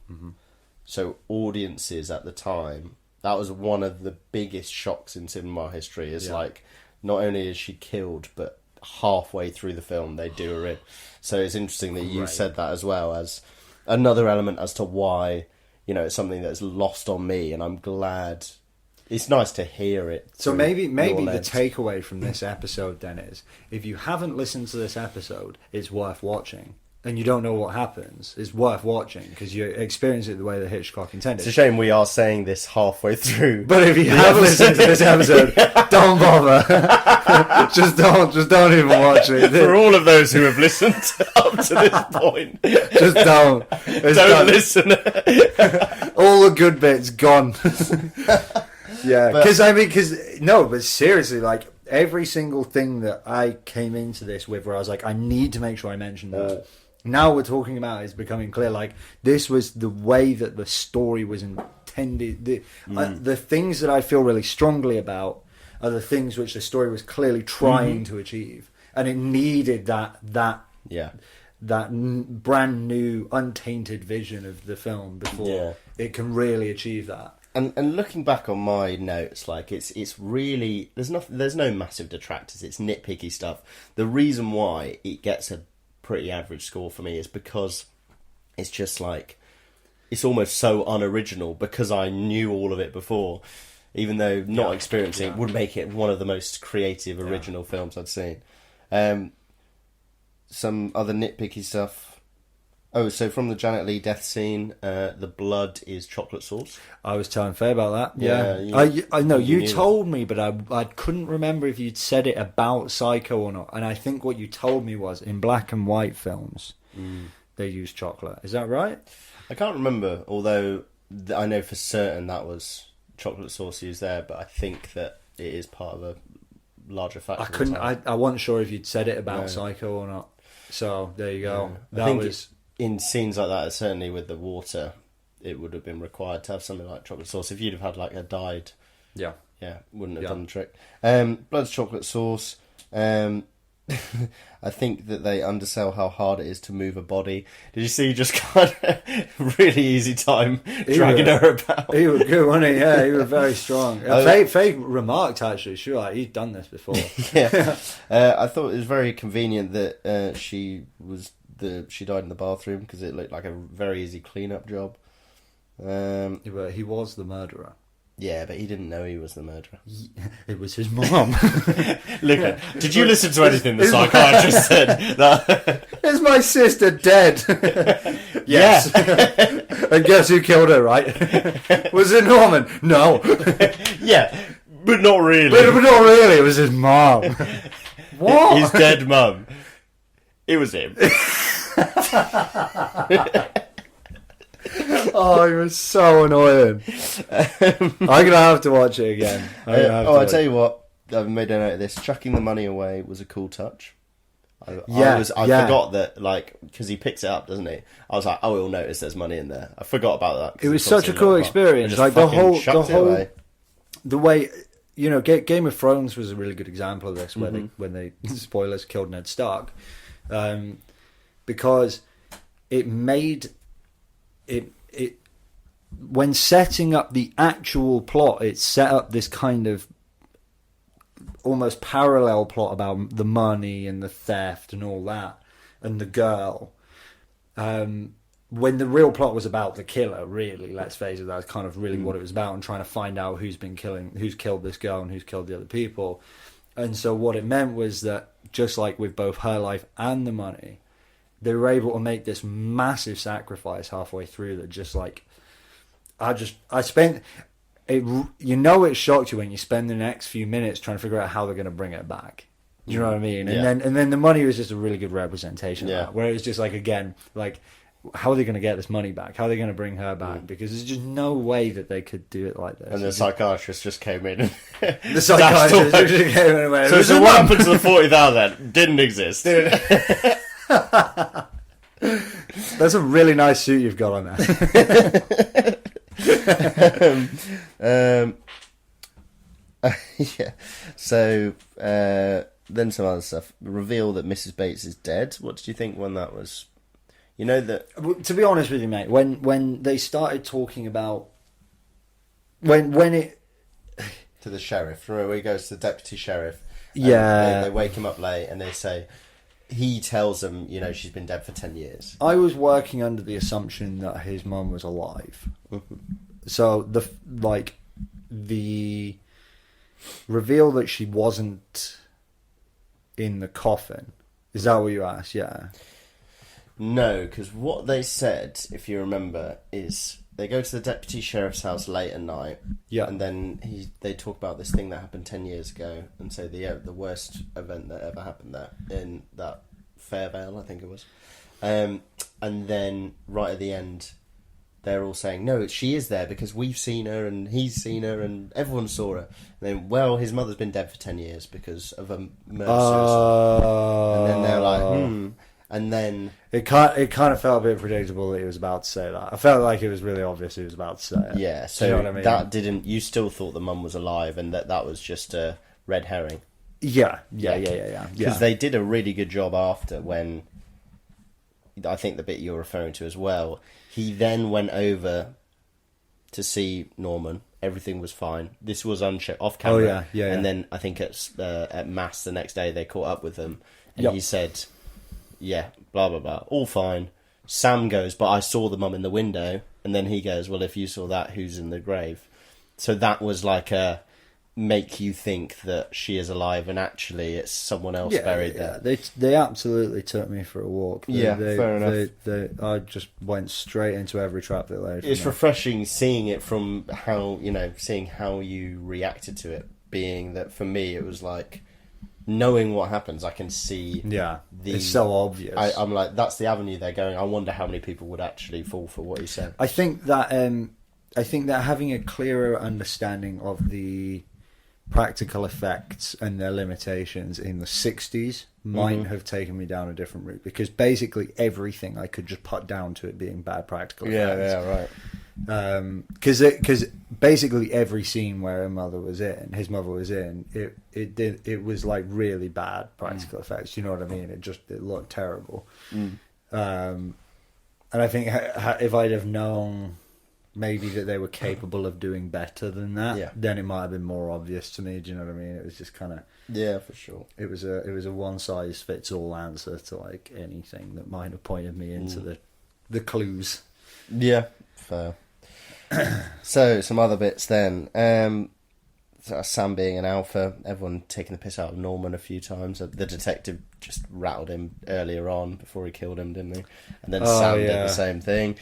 So audiences at the time, that was one of the biggest shocks in cinema history. Is like, not only is she killed, but halfway through the film they do her in. So it's interesting that you said that as well as another element as to why, it's something that's lost on me, and I'm glad. It's nice to hear it. So maybe the takeaway from this episode then is, if you haven't listened to this episode, it's worth watching. And you don't know what happens, it's worth watching because you experience it the way that Hitchcock intended. It's a shame we are saying this halfway through. But if you have listened to this episode, don't bother. just don't even watch it. For all of those who have listened up to this point, just don't. Don't listen. All the good bits gone. Yeah, but seriously, like, every single thing that I came into this with, where I was like, I need to make sure I mention that. Now we're talking about is becoming clear. Like, this was the way that the story was intended. The things that I feel really strongly about are the things which the story was clearly trying to achieve, and it needed that brand new, untainted vision of the film before it can really achieve that. And looking back on my notes, like it's really there's no massive detractors. It's nitpicky stuff. The reason why it gets a pretty average score for me is because it's just like, it's almost so unoriginal because I knew all of it before, even though not experiencing it would make it one of the most creative original films I'd seen. Some other nitpicky stuff. Oh, so from the Janet Leigh death scene, the blood is chocolate sauce. I was telling Faye about that. Yeah, I know you told me, but I couldn't remember if you'd said it about Psycho or not. And I think what you told me was, in black and white films, they use chocolate. Is that right? I can't remember, although I know for certain that was chocolate sauce used there. But I think that it is part of a larger factor. I wasn't sure if you'd said it about Psycho or not. So there you go. Yeah. I think in scenes like that, certainly with the water, it would have been required to have something like chocolate sauce. If you'd have had like a dyed, Yeah. wouldn't have Yeah. done the trick. Blood's chocolate sauce. I think that they undersell how hard it is to move a body. Did you see just kind of really easy time dragging her about? He was good, wasn't he? Yeah, he was very strong. Faye remarked actually, she was like, he's done this before. Yeah. I thought it was very convenient that she died in the bathroom because it looked like a very easy clean-up job. But he was the murderer. Yeah, but he didn't know he was the murderer. It was his mom. Look, did you listen to anything the psychiatrist said? Is my sister dead? Yes. And guess who killed her, right? Was it Norman? No. Yeah, but not really. But not really, it was his mom. What? His dead mum. It was him. Oh, he was so annoying. I'm gonna have to watch it again. I tell you what, I've made a note of this. Chucking the money away was a cool touch. I forgot that, like, because he picks it up, doesn't he? I was like, oh, he'll notice there's money in there. I forgot about that. It was such a cool experience. Like the way, you know, Game of Thrones was a really good example of this, where when they spoilers killed Ned Stark, because it made it when setting up the actual plot, it set up this kind of almost parallel plot about the money and the theft and all that, and the girl. When the real plot was about the killer, really, let's face it, that's kind of really what it was about, and trying to find out who's killed this girl and who's killed the other people. And so what it meant was that, just like with both her life and the money, they were able to make this massive sacrifice halfway through that just like, I spent it, you know, it shocked you when you spend the next few minutes trying to figure out how they're going to bring it back. Do you know what I mean? Yeah. And then the money was just a really good representation of that, where it was just like, again, like, how are they going to get this money back? How are they going to bring her back? Because there's just no way that they could do it like this. And the psychiatrist just came in. The psychiatrist just came in and went, so what happened to the 40,000? Didn't exist. That's a really nice suit you've got on there. Yeah. So then some other stuff. Reveal that Mrs. Bates is dead. What did you think when that was? You know that. To be honest with you, mate, when they started talking about when it to the sheriff, remember where he goes to the deputy sheriff? Yeah. They wake him up late and they say. He tells them, you know, she's been dead for 10 years. I was working under the assumption that his mum was alive. So the reveal that she wasn't in the coffin. Is that what you asked? Yeah. No, because what they said, if you remember, is they go to the deputy sheriff's house late at night. Yeah. And then they talk about this thing that happened 10 years ago and say the worst event that ever happened there in that Fairvale, I think it was. And then right at the end, they're all saying, no, she is there because we've seen her and he's seen her and everyone saw her. And then, well, his mother's been dead for 10 years because of a murder suicide. And then they're like, And then it kind of felt a bit predictable that he was about to say that. I felt like it was really obvious he was about to say it. Yeah, so you know what I mean? that didn't. You still thought the mum was alive, and that was just a red herring. Yeah. Because they did a really good job after when. I think the bit you're referring to as well. He then went over to see Norman. Everything was fine. This was off camera. Oh yeah. And then I think at mass the next day they caught up with him, and he said. Yeah, blah, blah, blah. All fine. Sam goes, but I saw the mum in the window. And then he goes, well, if you saw that, who's in the grave? So that was like a make you think that she is alive and actually it's someone else buried there. They absolutely took me for a walk. Fair enough. I just went straight into every trap they laid. It's refreshing seeing it from seeing how you reacted to it. Being that for me, it was like... Knowing what happens, I can see. Yeah, it's so obvious. I'm like, that's the avenue they're going. I wonder how many people would actually fall for what he said. I think that having a clearer understanding of the practical effects and their limitations in the 60s might have taken me down a different route, because basically everything I could just put down to it being bad practical effects. Yeah, right. Because basically every scene where his mother was in, it was like really bad practical effects. You know what I mean? It looked terrible. And I think if I'd have known maybe that they were capable of doing better than that, then it might have been more obvious to me. Do you know what I mean? It was just kind of for sure. It was a one size fits all answer to like anything that might have pointed me into the clues. Yeah, fair. So some other bits then. Sam being an alpha, everyone taking the piss out of Norman a few times. The detective just rattled him earlier on before he killed him, didn't he? And then Sam did the same thing.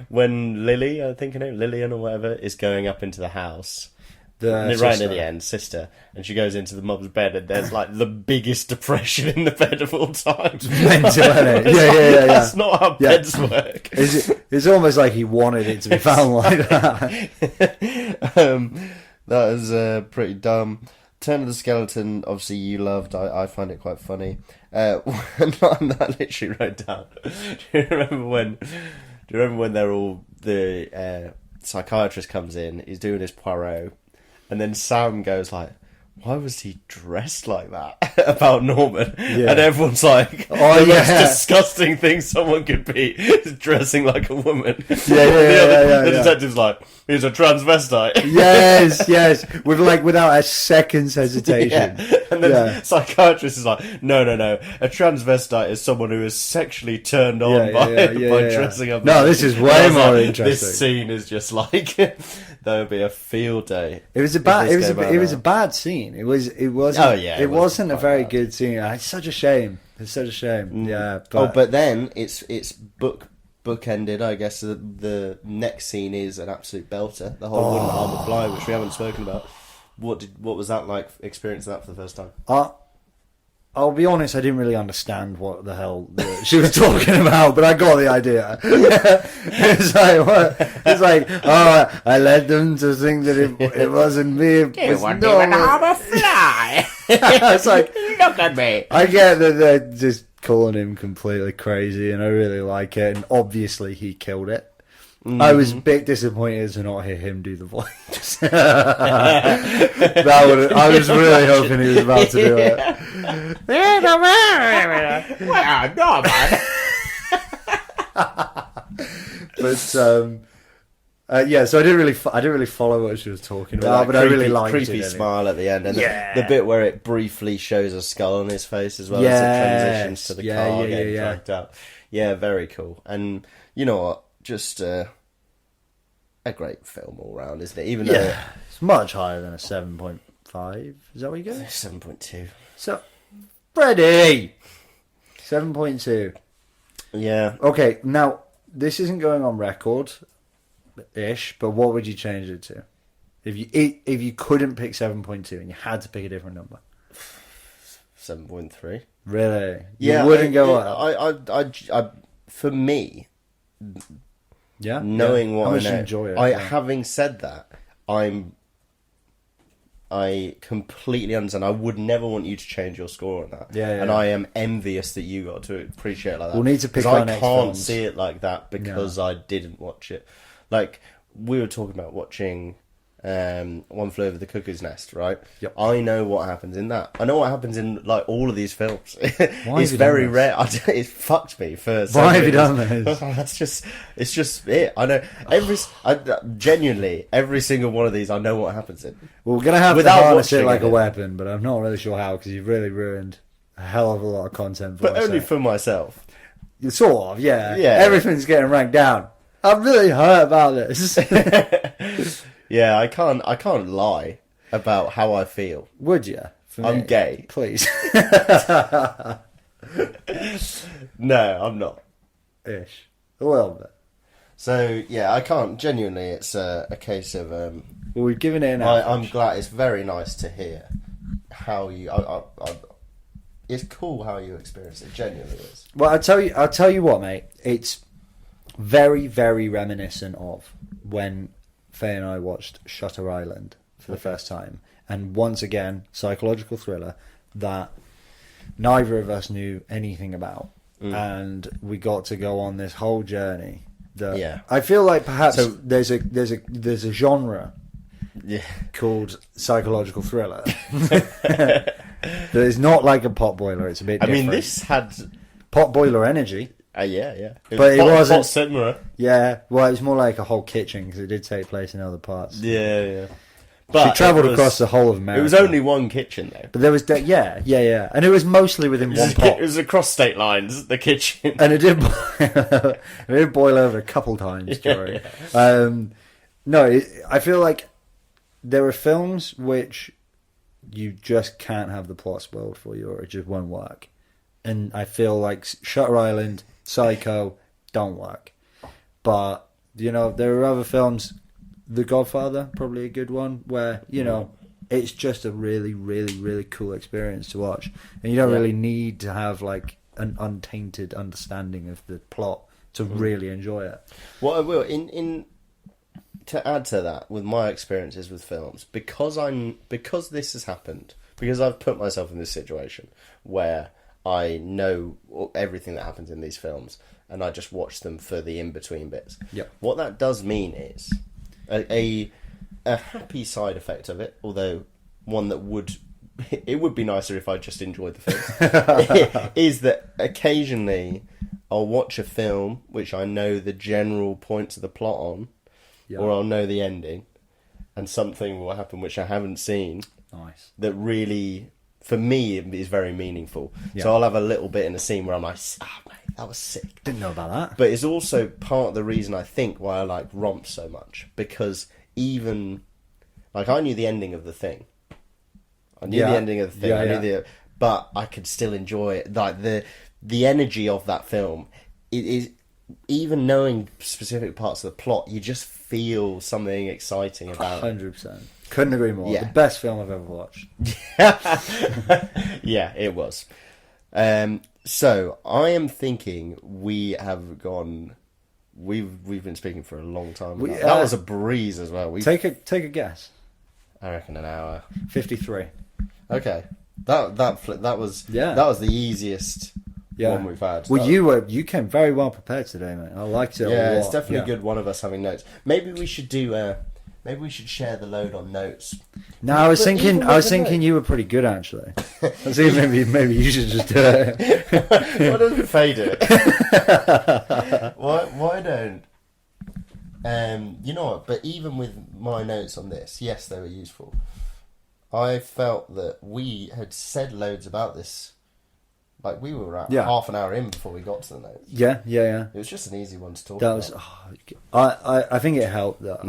when Lily, I think her name, Lillian or whatever, is going up into the house, right near the end, sister, and she goes into the mum's bed, and there's like the biggest depression in the bed of all time. Mental, isn't it? Yeah. That's not how beds work. It's almost like he wanted it to be found like that. That was pretty dumb. Turn of the Skeleton, obviously you loved. I find it quite funny. I literally wrote down. Do you remember when they're all the psychiatrist comes in? He's doing his Poirot, and then Sam goes like, "Why was he dressed like that?" about Norman, and everyone's like, "Oh, the most disgusting thing someone could be is dressing like a woman." The detective's like, "He's a transvestite." Yes, without a second's hesitation. And then the psychiatrist is like, "No, a transvestite is someone who is sexually turned on by dressing up." No, this is way more interesting. This scene is just like that would be a field day. It was a bad scene. It wasn't a very good scene. It's such a shame. Yeah. But then it's bookended. I guess the next scene is an absolute belter. The whole Wouldn't Harm a Fly, which we haven't spoken about. What was that like? Experiencing that for the first time? I'll be honest, I didn't really understand what the hell she was talking about, but I got the idea. It's like, I led them to think that it wasn't me. You wouldn't even harm a fly. It's like, look at me. I get that they're just calling him completely crazy, and I really like it, and obviously he killed it. I was a bit disappointed to not hear him do the voice. I was really hoping he was about to do it. Well, no, man. But so I didn't really follow what she was talking about, but I really liked it. Creepy smile at the end, and the bit where it briefly shows a skull on his face as well as it transitions to the car getting dragged out. Yeah, very cool. And you know what? Just a great film all round, isn't it? Even though it's much higher than a 7.5. Is that what you get? 7.2. So, Freddie, 7.2. Yeah. Okay, now this isn't going on record, ish. But what would you change it to? If you couldn't pick 7.2 and you had to pick a different number? 7.3. Really? Yeah. You wouldn't go up? I for me. Yeah, knowing what how much I know. you enjoy it. Having said that, I completely understand. I would never want you to change your score on that. Yeah. And I am envious that you got to appreciate it like that. We'll need to pick our next I can't films. see it like that because I didn't watch it. Like we were talking about watching One Flew Over the Cuckoo's Nest, right? Yep. I know what happens in that. I know what happens in like all of these films. Why it's very rare. It fucked me for. Why have you done this? It's just it. I know genuinely every single one of these. I know what happens in. Well, we're gonna have Without to harness it watching like it. a weapon, but I'm not really sure how because you've really ruined a hell of a lot of content. But only for myself. Sort of, yeah. Yeah. Everything's getting ranked down. I'm really hurt about this. Yeah, I can't lie about how I feel. Would you? I'm gay. Please. No, I'm not. Ish. A little bit. So yeah, I can't. Genuinely, it's a case of. Well, we've given it an I'm glad. It's very nice to hear how you. It's cool how you experience it. Genuinely is. Well, I'll tell you what, mate. It's very, very reminiscent of when Faye and I watched Shutter Island for the first time, and once again, psychological thriller that neither of us knew anything about. and we got to go on this whole journey. That Yeah. I feel like perhaps So- there's a genre Yeah. called psychological thriller that is not like a potboiler. It's a bit I different. mean, this had. Potboiler energy. Yeah. But it wasn't- Cinema. Yeah, well, it was more like a whole kitchen because it did take place in other parts. Yeah. She But travelled it was- across the whole of America. It was only one kitchen though. but there was yeah, and it was mostly within one pot. It was across state lines. The kitchen. And it did, it did boil over a couple times during. I feel like there are films which you just can't have the plot spoiled for you, or it just won't work. And I feel like Shutter Island, Psycho don't work. But there are other films. The Godfather, probably a good one, where it's just a really, really, really cool experience to watch, and you don't really need to have like an untainted understanding of the plot to really enjoy it. What I will in to add to that with my experiences with films, because this has happened, because I've put myself in this situation where I know everything that happens in these films, and I just watch them for the in between bits. Yep. What that does mean is a happy side effect of it, although one that would be nicer if I just enjoyed the film, is that occasionally I'll watch a film which I know the general points of the plot on, or I'll know the ending, and something will happen which I haven't seen. Nice. That really, for me, is very meaningful. Yeah. So I'll have a little bit in a scene where I'm like, mate, that was sick. Didn't know about that. But it's also part of the reason I think why I like romps so much, because even like I knew the ending of The Thing. I knew the ending of The Thing. Yeah, I knew but I could still enjoy it. Like the energy of that film. It is, even knowing specific parts of the plot, you just feel something exciting about it. 100%. Couldn't agree more. Yeah. The best film I've ever watched. Yeah, it was. So I am thinking we have gone. We've been speaking for a long time. That was a breeze as well. Take a guess. I reckon an hour. 53. Okay, that was Yeah. that was the easiest one we've had. Well, you came very well prepared today, mate. I liked it a lot. Yeah, it's definitely good. One of us having notes. Maybe we should do. Maybe we should share the load on notes. No, I was But thinking even with the thinking you were pretty good actually. I was thinking maybe you should just do it. Why doesn't Faye do it? Why don't? You know what? But even with my notes on this, yes, they were useful. I felt that we had said loads about this. Like we were at half an hour in before we got to the notes. Yeah. It was just an easy one to talk about. I think it helped that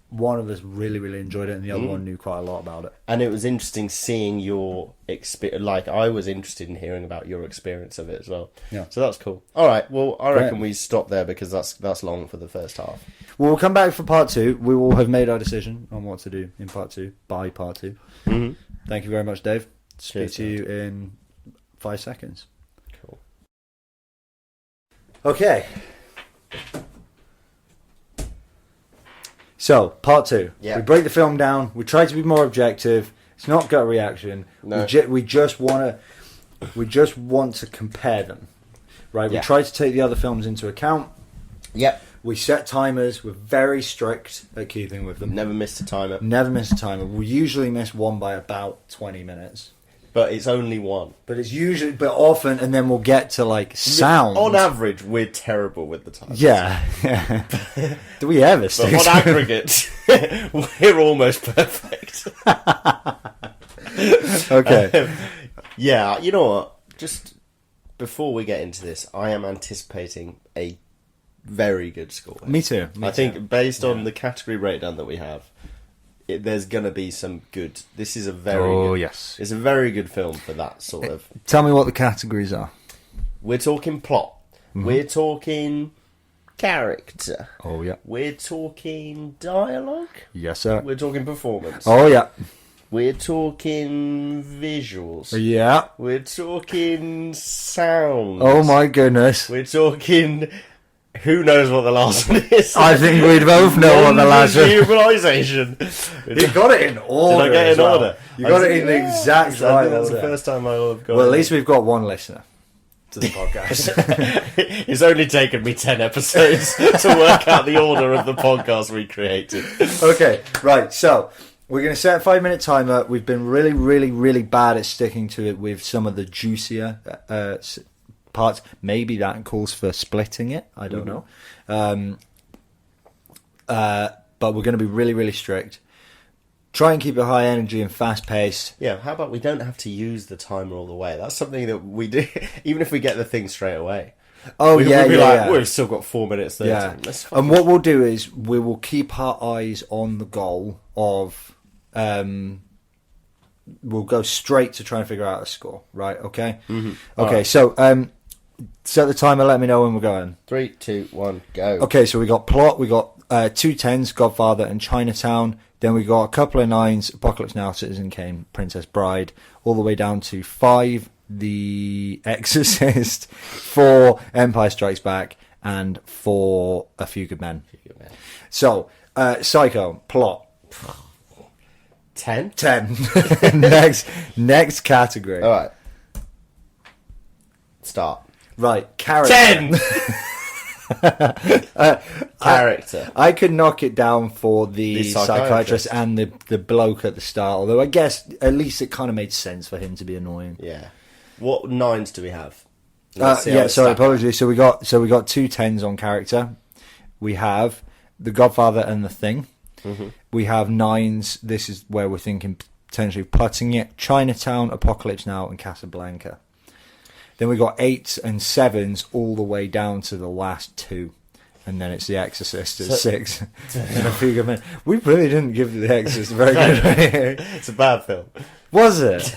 one of us really, really enjoyed it and the other one knew quite a lot about it. And it was interesting seeing your experience. Like, I was interested in hearing about your experience of it as well. Yeah. So that's cool. All right. Well, I reckon we stop there because that's long for the first half. Well, we'll come back for part 2. We will have made our decision on what to do in part 2, by part 2. Mm-hmm. Thank you very much, Dave. Speak Cheers, to you in 5 seconds. Cool. Okay. So, part 2. Yeah. We break the film down. We try to be more objective. It's not gut reaction. No. We just want to compare them. Right? Yeah. We try to take the other films into account. Yep. We set timers. We're very strict at keeping with them. Never missed a timer. Never miss a timer. We usually miss one by about 20 minutes. But it's only one. But often, and then we'll get to like sound. On average, we're terrible with the timers. Yeah. Do we ever But stick on to- aggregate, we're almost perfect. Okay. Yeah, you know what? Just before we get into this, I am anticipating a very good score. Me too. I think based on the category breakdown that we have, there's going to be some good. This is a very good, yes. It's a very good film for that sort of. Tell me what the categories are. We're talking plot. Mm-hmm. We're talking character. Oh, yeah. We're talking dialogue. Yes, sir. We're talking performance. Oh, yeah. We're talking visuals. Yeah. We're talking sound. Oh, my goodness. We're talking. Who knows what the last one is? I think we'd both know what the last one is. Visualization. You got it in order. Did I get it as in well. order? You got it in the exact I right think that's order. the first time I've got Well, it. at least we've got one listener to the podcast. It's only taken me 10 episodes to work out the order of the podcast we created. Okay, right. So we're going to set a 5-minute timer. We've been really, really, really bad at sticking to it with some of the juicier parts. Maybe that calls for splitting it. I don't know. But we're going to be really, really strict. Try and keep it high energy and fast paced. Yeah, how about we don't have to use the timer all the way? That's something that we do, even if we get the thing straight away. Oh, we'll yeah, be yeah, like, yeah. We've still got 4 minutes. 30. Yeah. Let's And what we'll do is we will keep our eyes on the goal of... we'll go straight to try and figure out a score, right? Okay? Mm-hmm. Okay, right. so set the timer, let me know when we're going. 3, 2, 1, go. Okay, so we got plot, we got 2 10s, Godfather and Chinatown. Then we got a couple of 9s, Apocalypse Now, Citizen Kane, Princess Bride, all the way down to 5, The Exorcist, 4, Empire Strikes Back, and 4, A Few Good Men. So, Psycho, plot. 10? 10. next category. All right. Start. Right, character. 10! Character. I could knock it down for the psychiatrist. psychiatrist and the bloke at the start, although I guess at least it kind of made sense for him to be annoying. Yeah. What 9s do we have? Yeah, sorry, apologies. So we got 2 10s on character. We have The Godfather and The Thing. Mm-hmm. We have 9s. This is where we're thinking potentially putting it. Chinatown, Apocalypse Now, and Casablanca. Then we got 8s and 7s all the way down to the last 2. And then it's The Exorcist at 6. And A Few Good Men. We really didn't give The Exorcist a very good rating. It's a bad film. Was it?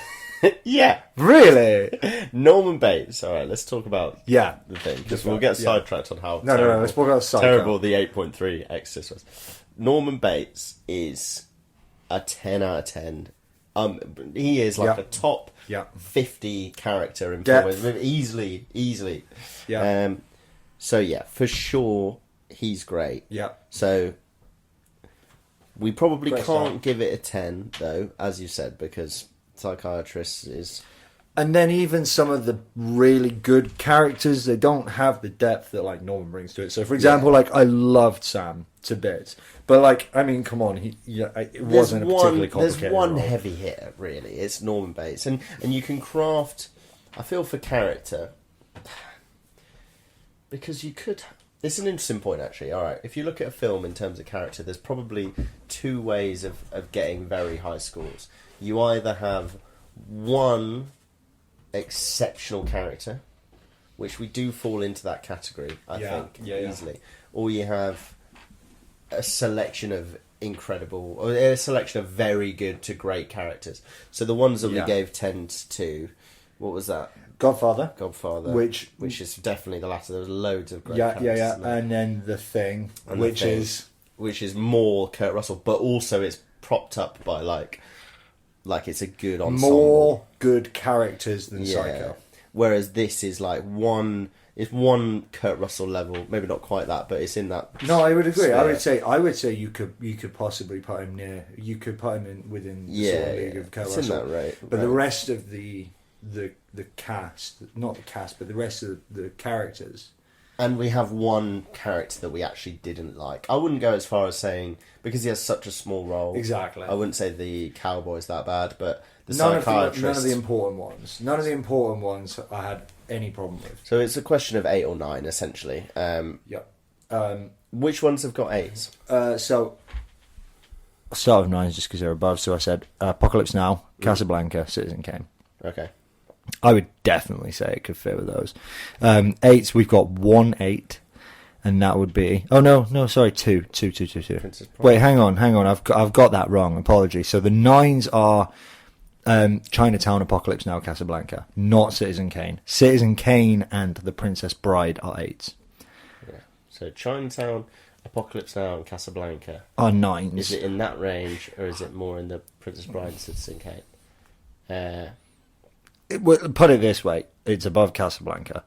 Yeah. Really? Norman Bates. All right, let's talk about Yeah. the thing, because we'll get sidetracked on how No, let's talk about Psycho. terrible the 8.3 Exorcist was. Norman Bates is a 10 out of 10. He is like a top 50 character in film. Easily. Yeah. So yeah, for sure, he's great. Yeah. So we probably Great can't start. give it a 10 though, as you said, because Psychiatrist is... And then even some of the really good characters, they don't have the depth that like Norman brings to it. So for example, like I loved Sam to bits, but like I mean, come on, it wasn't a particularly complicated. There's one role. heavy hitter, really. It's Norman Bates, and you can craft. I feel for character because you could. It's an interesting point, actually. All right, if you look at a film in terms of character, there's probably 2 ways of getting very high scores. You either have one exceptional character, which we do fall into that category, I think, easily. Or you have a selection of incredible, or a selection of very good to great characters. So the ones that we gave 10s to, what was that? Godfather, which is definitely the latter. There was loads of great characters. And then The Thing, which is more Kurt Russell, but also it's propped up by like it's a good ensemble. More good characters than Psycho. Whereas this is like one Kurt Russell level, maybe not quite that, but it's in that. No, I would agree. sphere. I would say you could possibly put him near. You could put him in within the sort of league of Kurt it's Russell. in that right. But the rest of the cast, not the cast, but the rest of the characters. And we have one character that we actually didn't like. I wouldn't go as far as saying, because he has such a small role. Exactly. I wouldn't say the cowboy's that bad, but the None psychiatrist. of the important ones. None of the important ones I had any problem with. So it's a question of 8 or 9, essentially. Which ones have got 8s? So I'll start with 9s just because they're above. So I said Apocalypse Now, Casablanca, Citizen Kane. Okay. I would definitely say it could fit with those. 8s, we've got 1 8, and that would be... Oh, no, sorry, 2. Wait, hang on, I've got that wrong, apologies. So the 9s are Chinatown, Apocalypse Now, Casablanca, not Citizen Kane. Citizen Kane and The Princess Bride are 8s. Yeah. So Chinatown, Apocalypse Now, and Casablanca are 9s. Is it in that range, or is it more in the Princess Bride and Citizen Kane? Put it this way, it's above Casablanca.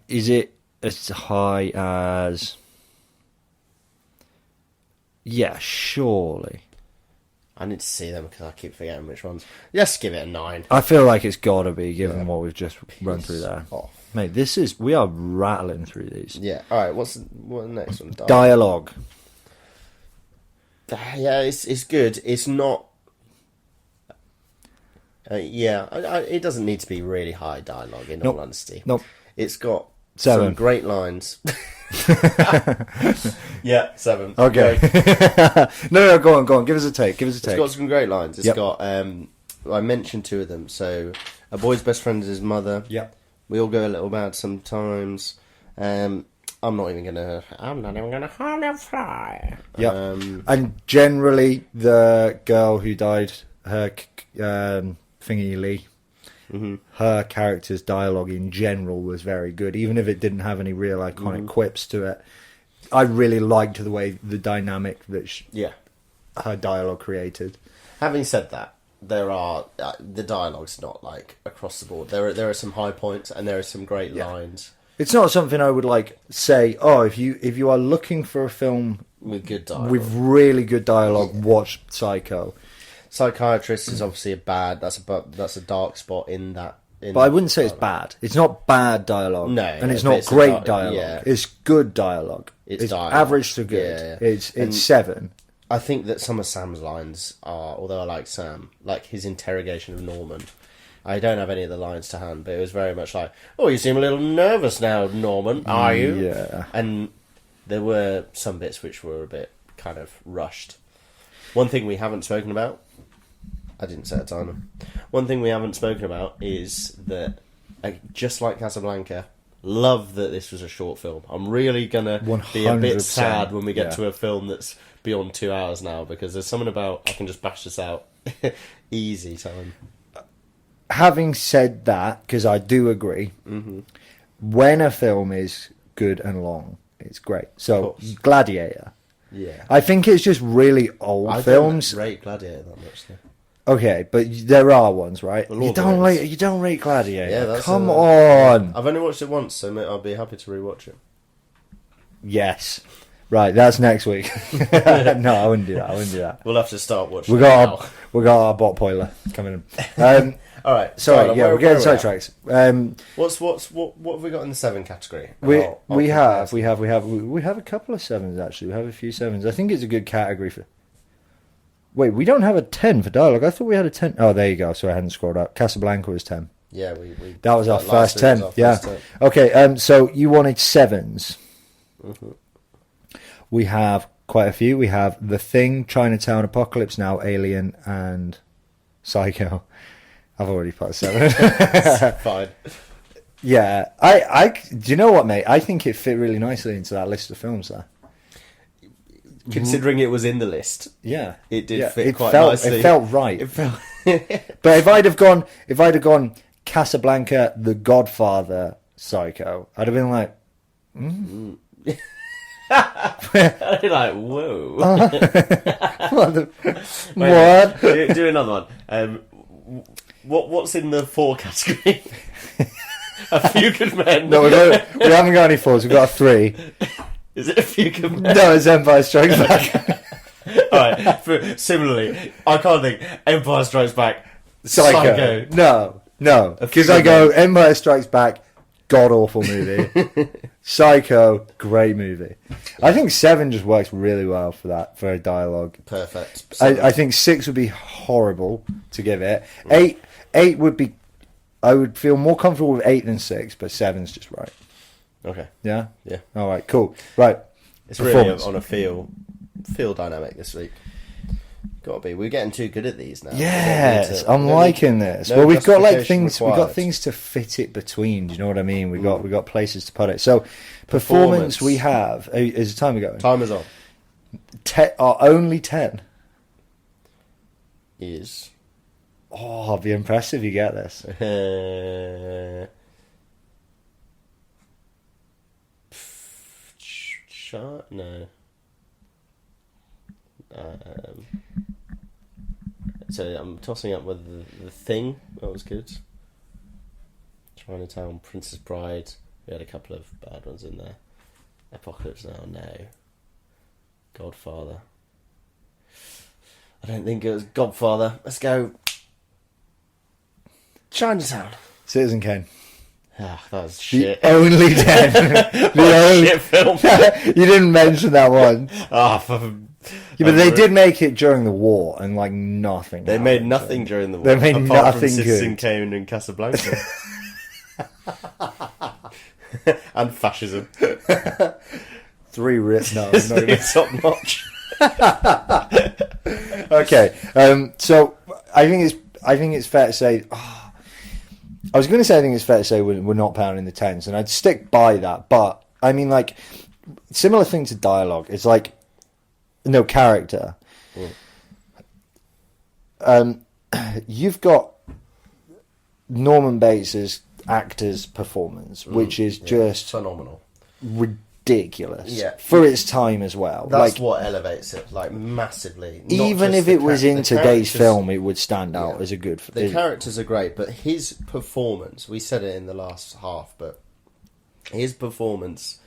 Is it as high as... Yeah, surely. I need to see them because I keep forgetting which ones. Let's give it a 9. I feel like it's got to be, given what we've just run through there. Off. Mate, we are rattling through these. Yeah. All right. What's the next one? Dialogue. Yeah, it's good. It's not. It doesn't need to be really high dialogue. In all honesty, Nope. It's got 7. some great lines. Yeah, 7. Okay. No, go on. Give us a take. It's got some great lines. It's got. I mentioned 2 of them. So, a boy's best friend is his mother. Yep. We all go a little mad sometimes. I'm not even gonna harm a fly. Yep. And generally, the girl who died, her thingy Lee, her character's dialogue in general was very good, even if it didn't have any real iconic quips to it. I really liked the way the dynamic that her dialogue created. Having said that, there are the dialogue's not like across the board. There are some high points and there are some great lines. It's not something I would like say. Oh, if you are looking for a film with good dialogue, with really good dialogue, watch Psycho. Psychiatrist is obviously that's a dark spot in that. But I wouldn't say it's bad. It's not bad dialogue. No, and it's not great dialogue. Yeah. It's good dialogue. It's dialogue. Average to good. Yeah. It's 7. I think that some of Sam's lines are, although I like Sam, like his interrogation of Norman. I don't have any of the lines to hand, but it was very much like, "Oh, you seem a little nervous now, Norman. Are you?" Yeah. And there were some bits which were a bit kind of rushed. One thing we haven't spoken about. I didn't set a timer. One thing we haven't spoken about is that, just like Casablanca, love that this was a short film. I'm really going to be a bit sad when we get to a film that's beyond 2 hours now, because there's something about, I can just bash this out easy time. Having said that, because I do agree, when a film is good and long, it's great. So, Gladiator. Yeah. I think it's just really old films. I don't rate Gladiator that much, though. Okay, but there are ones, right? You don't rate Gladiator. Yeah, Come on. I've only watched it once, so I'll be happy to rewatch it. Yes. Right, that's next week. No, I wouldn't do that. We'll have to start watching. We got our bot boiler coming in. All right. Sorry, we're getting sidetracked. What have we got in the 7 category? We have a couple of 7s actually. We have a few 7s. I think it's a good category for. Wait, we don't have a 10 for dialogue. I thought we had a 10. Oh, there you go. So I hadn't scrolled up. Casablanca was 10. Yeah, that was our first 10. Yeah. Okay. So you wanted 7s. We have quite a few. We have The Thing, Chinatown, Apocalypse Now, Alien, and Psycho. I've already put a 7. Fine. Yeah. I do you know what, mate? I think it fit really nicely into that list of films there. Considering it was in the list, yeah, it did fit quite nicely. It felt right. But if I'd have gone Casablanca, The Godfather, Psycho, I'd have been like, I'd be like, whoa. What? Do another one. What's in the 4 category? A Few Good Men. No, we haven't got any 4s. We've got a 3. Is it A Few Good Men? No, it's Empire Strikes Back. Alright, similarly, I can't think Empire Strikes Back, Psycho. No. Because I go Empire Strikes Back, god-awful movie. Psycho, great movie. I think 7 just works really well for that, for a dialogue. Perfect. I think 6 would be horrible to give it. 8 would be... I would feel more comfortable with 8 than 6, but 7's just right. Okay. Yeah? Yeah. All right, cool. Right. It's really on a feel dynamic this week. Got to be. We're getting too good at these now. Yes, I'm liking this. Well, we've got things. We've got things to fit it between. Do you know what I mean? We got places to put it. So, performance we have. Is the time going? Time is on. Only 10 is. Oh, I'll be impressed if you get this. No. So I'm tossing up with the Thing. That was good. Chinatown, Princess Bride. We had a couple of bad ones in there. Apocalypse Now, no. Godfather. I don't think it was Godfather. Let's go Chinatown. Citizen Kane. Ah, that was shit. The only 10. Shit film. You didn't mention that one. Ah, Yeah, but they did make it during the war, and like nothing. They made nothing during the war. They made apart from nothing Citizen good. Kane and Casablanca. And fascism. 3 rips. No, It's top notch. Okay. So I think it's fair to say. I was going to say I think it's fair to say we're not pounding the tens, and I'd stick by that. But I mean, like, similar thing to dialogue. It's like no character. You've got Norman Bates's actor's performance, which is just phenomenal, ridiculous for its time as well. That's like, what elevates it, like, massively. Not even just if it was in today's characters- film, it would stand out as a good. The characters are great, but his performance, we said it in the last half, but his performance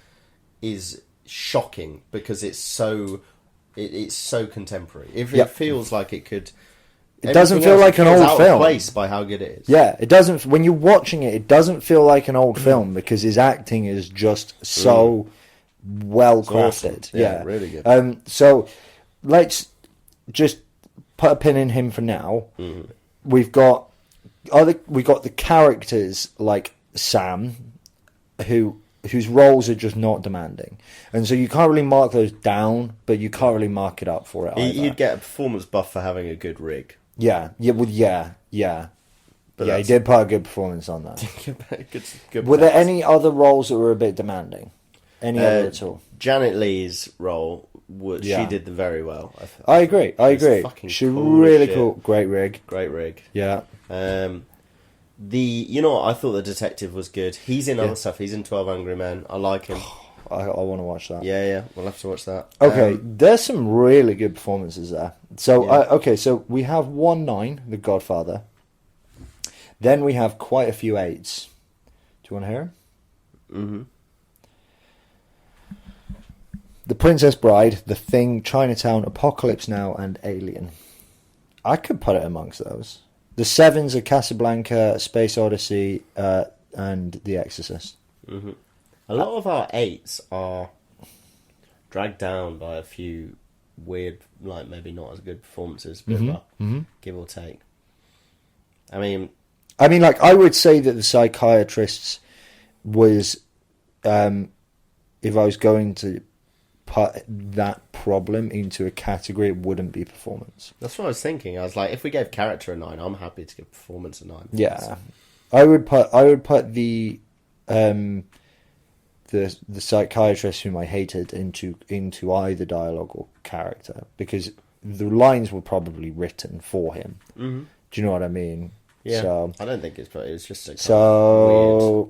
is shocking because it's so contemporary. It feels like it could. It doesn't feel like an old out film. Of place by how good it is. Yeah, it doesn't. When you're watching it, it doesn't feel like an old film because his acting is just so well crafted. Awesome. Yeah, really good. So let's just put a pin in him for now. We've got the characters like Sam, whose roles are just not demanding, and so you can't really mark those down, but you can't really mark it up for it either. You'd get a performance buff for having a good rig. Yeah. He did put a good performance on that. good Were there any other roles that were a bit demanding? Any other at all? Janet Leigh's role, she Yeah. did very well. I agree. fucking She's cool really shit. cool. Great rig. Great rig. Yeah. You know what? I thought the detective was good. He's in other stuff. He's in 12 Angry Men. I like him. I want to watch that. Yeah. We'll have to watch that. Okay, there's some really good performances there. So, so we have 1-9, The Godfather. Then we have quite a few 8s. Do you want to hear them? The Princess Bride, The Thing, Chinatown, Apocalypse Now, and Alien. I could put it amongst those. The 7s are Casablanca, Space Odyssey, and The Exorcist. A lot of our 8s are dragged down by a few weird, like maybe not as good performances, but give or take. I mean, like, I would say that The Psychiatrists was, if I was going to put that problem into a category, it wouldn't be performance. that's what I was thinking. I was like, if we gave character a 9, I'm happy to give performance a 9. Yeah, I would put the psychiatrist whom I hated into either dialogue or character because the lines were probably written for him. Do you know what I mean? Yeah. So, I don't think it's just a kind of weird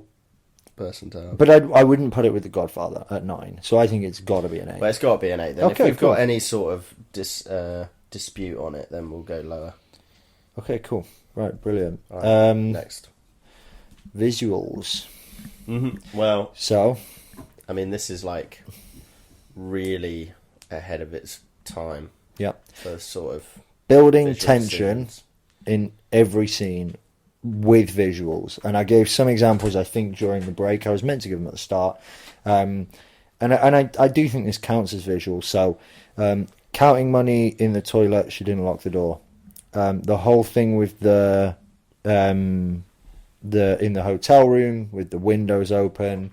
person to have. But I wouldn't put it with The Godfather at 9. So I think it's got to be an 8. But it's got to be an 8 then. Okay, if we've cool. got any sort of dispute on it, then we'll go lower. Okay, cool. Right, brilliant. Right, next. Visuals. Well, So, I mean, this is like really ahead of its time yeah. for sort of Building visual tension scenes. in every scene with visuals. And I gave some examples, I think, during the break. I was meant to give them at the start. And I do think this counts as visual. So, counting money in the toilet, she didn't lock the door. The whole thing with the in the hotel room with the windows open,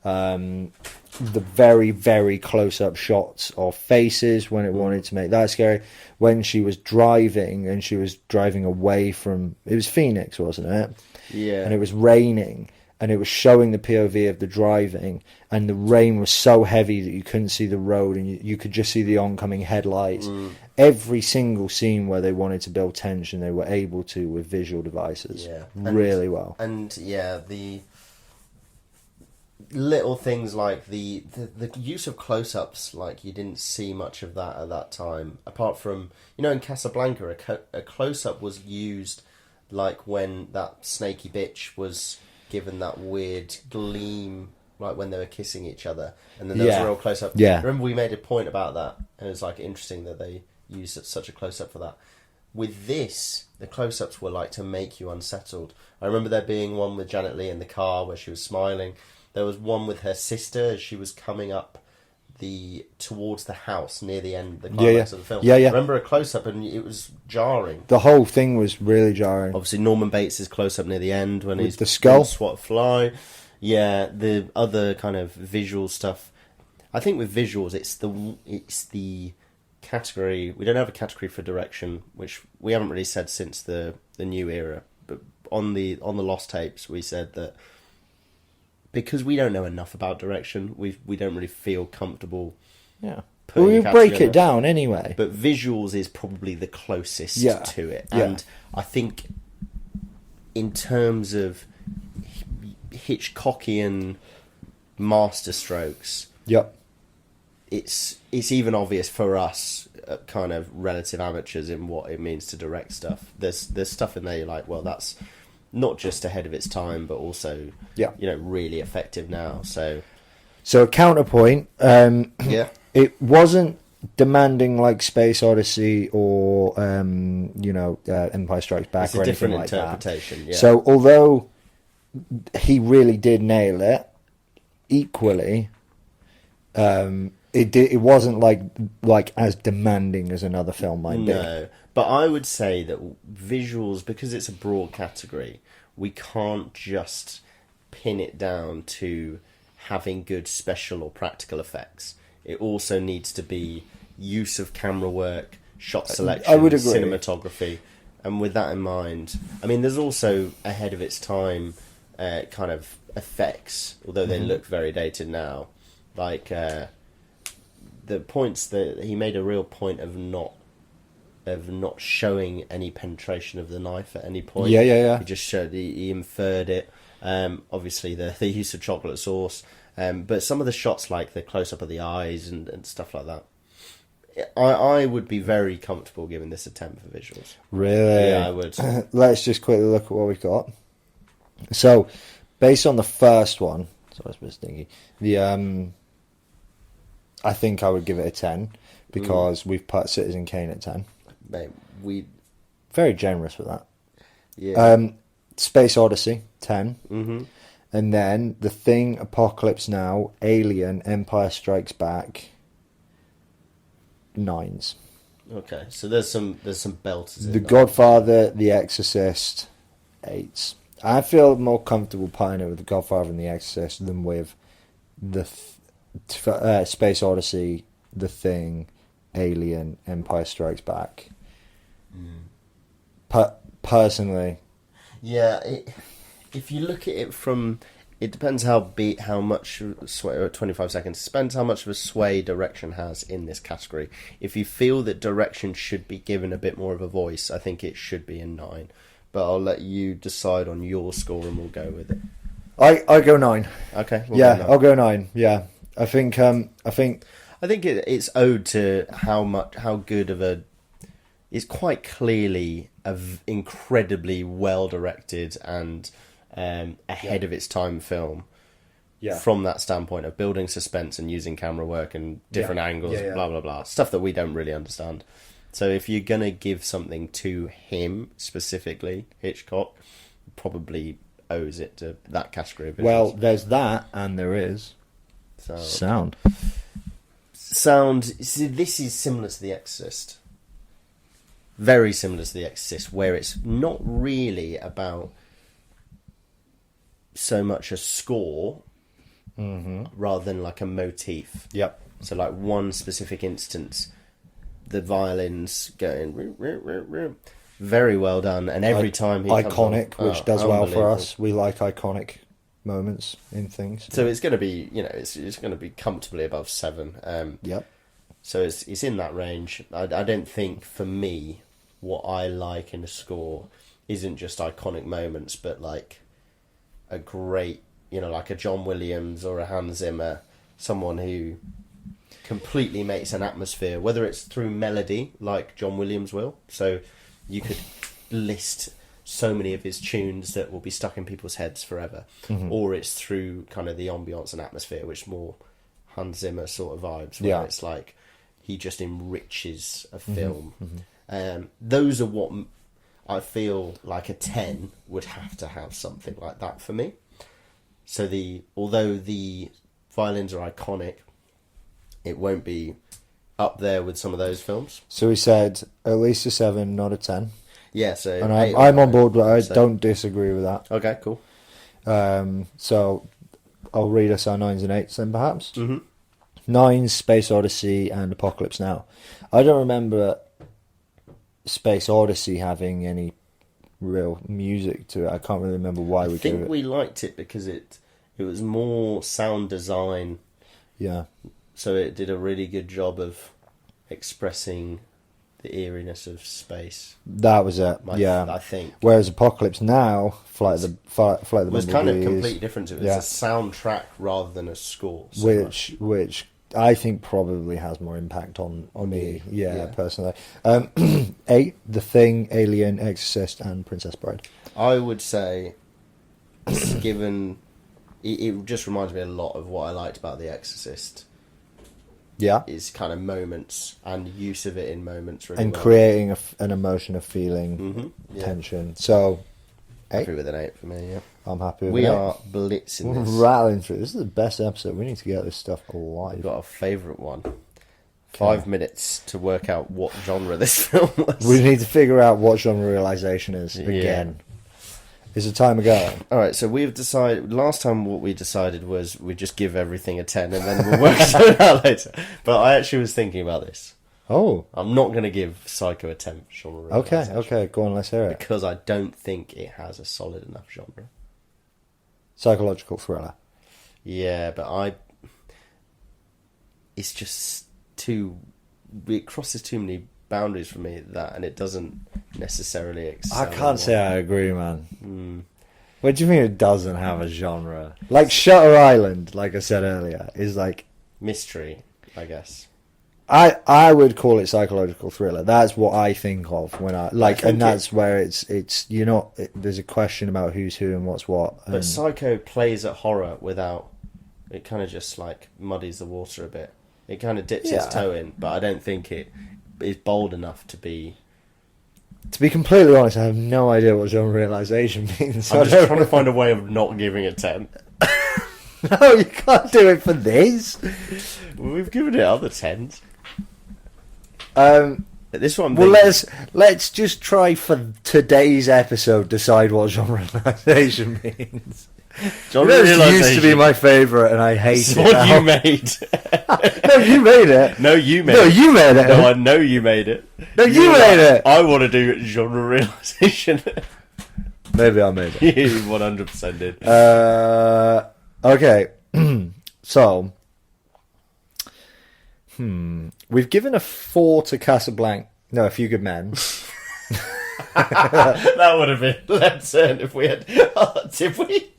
the very, very close-up shots of faces when it wanted to make that scary. When she was driving and she was driving away from... It was Phoenix, wasn't it? Yeah. And it was raining and it was showing the POV of the driving and the rain was so heavy that you couldn't see the road and you could just see the oncoming headlights. Every single scene where they wanted to build tension, they were able to with visual devices. Yeah. Really well. And yeah, the little things like the use of close-ups, like you didn't see much of that at that time, apart from, you know, in Casablanca a close-up was used like when that snaky bitch was given that weird gleam, like when they were kissing each other, and then there was a real close-up. Yeah. Remember we made a point about that, and it was like interesting that they use such a close-up for that. With this, the close-ups were like to make you unsettled. I remember there being one with Janet Leigh in the car where she was smiling. There was one with her sister as she was coming up towards the house near the end, the climax of the film. Yeah. I remember a close-up and it was jarring. The whole thing was really jarring. Obviously, Norman Bates' close-up near the end when he's the skull. swat fly. Yeah, the other kind of visual stuff. I think with visuals, it's the category. We don't have a category for direction, which we haven't really said since the new era. But on the Lost Tapes, we said that because we don't know enough about direction, we don't really feel comfortable. Yeah. putting Well, we a category break on it down anyway. But visuals is probably the closest Yeah. to it, Yeah. and I think in terms of Hitchcockian masterstrokes, Yep. it's even obvious for us, kind of relative amateurs, in what it means to direct stuff. There's stuff in there you're like, well, that's not just ahead of its time, but also really effective now. So counterpoint. yeah, It wasn't demanding like Space Odyssey or Empire Strikes Back it's or a anything different like that. interpretation. Yeah. So although he really did nail it, equally, it wasn't like as demanding as another film might be. No, but I would say that visuals, because it's a broad category, we can't just pin it down to having good special or practical effects. It also needs to be use of camera work, shot selection, I would agree. cinematography. And with that in mind, I mean, there's also ahead of its time kind of effects, although they look very dated now. Like the points that he made a real point of not showing any penetration of the knife at any point. Yeah. He just showed, he inferred it. Obviously, the use of chocolate sauce. But some of the shots, like the close-up of the eyes and stuff like that, I would be very comfortable giving this a 10 for visuals. Really? Yeah, I would. Let's just quickly look at what we've got. So, based on the first one, sorry, it's a bit stinky. I think I would give it a 10 because we've put Citizen Kane at 10. Mate, Very generous with that. yeah. Space Odyssey, 10. Mm-hmm. And then The Thing, Apocalypse Now, Alien, Empire Strikes Back, 9s. Okay, so there's some belters in The there. Godfather, The Exorcist, 8s. I feel more comfortable putting it with The Godfather and The Exorcist than with the Space Odyssey, The Thing, Alien, Empire Strikes Back. Personally, Yeah, if you look at it from, it depends how much sway, 25 seconds, depends how much of a sway direction has in this category. If you feel that direction should be given a bit more of a voice, I think it should be a 9. But I'll let you decide on your score and we'll go with it. I go 9. Okay. I'll go 9. Yeah, I think it's owed to how good of a. It's quite clearly incredibly well directed and ahead of its time film. Yeah. From that standpoint of building suspense and using camera work and different angles, blah blah blah, stuff that we don't really understand. So if you're gonna give something to him specifically, Hitchcock probably owes it to that category of visuals. Well, there's that, and there is sound. See, this is similar to The Exorcist. Very similar to The Exorcist, where it's not really about so much a score, rather than like a motif. Yep. So like one specific instance, the violins going very well done, and every time he iconic, comes on, which does well for unbelievable. us. We like iconic moments in things. So it's going to be, it's going to be comfortably above 7. Yep. So it's in that range. I don't think, for me, what I like in a score isn't just iconic moments, but like a great, like a John Williams or a Hans Zimmer, someone who completely makes an atmosphere, whether it's through melody, like John Williams will. So you could list so many of his tunes that will be stuck in people's heads forever, or it's through kind of the ambiance and atmosphere, which more Hans Zimmer sort of vibes, where it's like he just enriches a film. Those are what I feel like a 10 would have to have something like that for me. So although the violins are iconic, it won't be up there with some of those films. So we said at least a 7, not a 10. Yeah, so... And I'm on board, but I don't disagree with that. Okay, cool. So I'll read us our 9s and 8s then, perhaps. Mm-hmm. 9s, Space Odyssey and Apocalypse Now. I don't remember Space Odyssey having any real music to it. I can't really remember why we did it. I think we liked it because it was more sound design. Yeah. So it did a really good job of expressing the eeriness of space. That was it. I think. Whereas Apocalypse Now, Flight of the was kind of Bumblebees, completely different. It was a soundtrack rather than a score. Which I think probably has more impact on me. Yeah, personally. 8, The Thing, Alien, Exorcist, and Princess Bride. I would say, given it just reminds me a lot of what I liked about The Exorcist. Yeah, is kind of moments and use of it in moments, really, and creating an emotion of feeling, tension. So, 8. Happy with an 8 for me. Yeah, I'm happy with we it. are blitzing We're this. rattling through. This is the best episode. We need to get this stuff alive. We've got a favourite one. 5 minutes to work out what genre this film was. We need to figure out what genre realization is again. Is it time ago? All right, so we've decided. Last time, what we decided was we just give everything a 10, and then we'll work it out later. But I actually was thinking about this. Oh, I'm not going to give Psycho a 10 for genre realization. Okay, go on, let's hear it. Because I don't think it has a solid enough genre. Psychological thriller. Yeah, but it's just it crosses too many boundaries for me, and it doesn't necessarily excel. I can't say I agree, man. What do you mean it doesn't have a genre? Like Shutter Island, like I said earlier, is like mystery, I guess. I would call it psychological thriller. That's what I think of when and that's where it's there's a question about who's who and what's what. But Psycho plays at horror without. It kind of just like muddies the water a bit. It kind of dips its toe in, but I don't think it is bold enough to be. To be completely honest, I have no idea what genre realization means. So I'm just trying to find a way of not giving it 10. No, you can't do it for this. Well, we've given it other 10s. This one. Well, let's just try for today's episode decide what genre realization means. Genre realization used to be my favourite, and I hate it. What you made? No, you made it. No, you made it. No, you made it. No, I know you made it. No, you made it. I want to do genre realization. Maybe I made it. You 100% did. Okay. So, we've given a 4 to Casablanca. No, A Few Good Men. That would have been absurd if we had. Did we?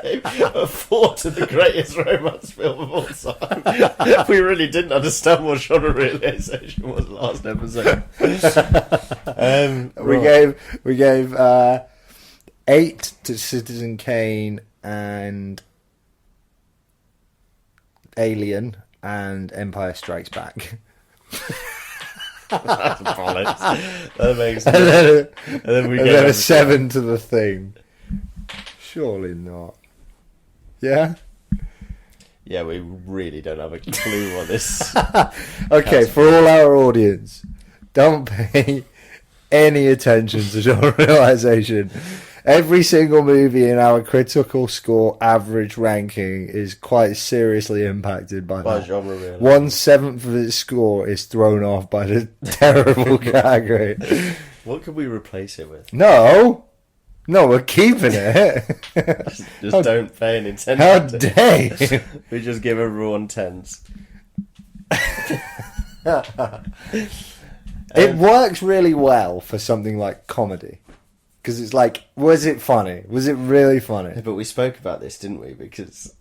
We gave a 4 to the greatest romance film of all time. We really didn't understand what genre realization was last episode. We gave 8 to Citizen Kane and Alien and Empire Strikes Back. That's bollocks. That makes sense. And then we gave a 7 to The Thing. Surely not. Yeah? Yeah, we really don't have a clue what this... Okay, for all our audience, don't pay any attention to genre realization. Every single movie in our critical score average ranking is quite seriously impacted by that. Genre realization. 1/7 of its score is thrown off by the terrible category. What could we replace it with? No, we're keeping it. Just don't pay any attention. How dare you? We just give everyone 10s. It works really well for something like comedy. Because it's like, was it funny? Was it really funny? But we spoke about this, didn't we? Because,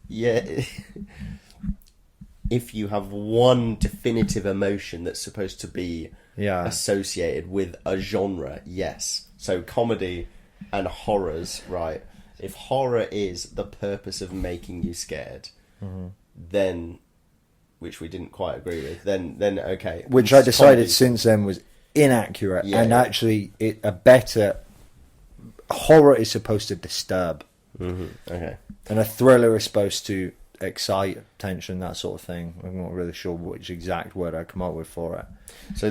if you have one definitive emotion that's supposed to be associated with a genre, yes. So comedy and horrors, right? If horror is the purpose of making you scared, then which we didn't quite agree with, then okay. Which I decided Comedy. since then was inaccurate, Yeah, and yeah. actually, a better horror is supposed to disturb, Okay. and a thriller is supposed to excite, tension, that sort of thing. I'm not really sure which exact word I come up with for it. So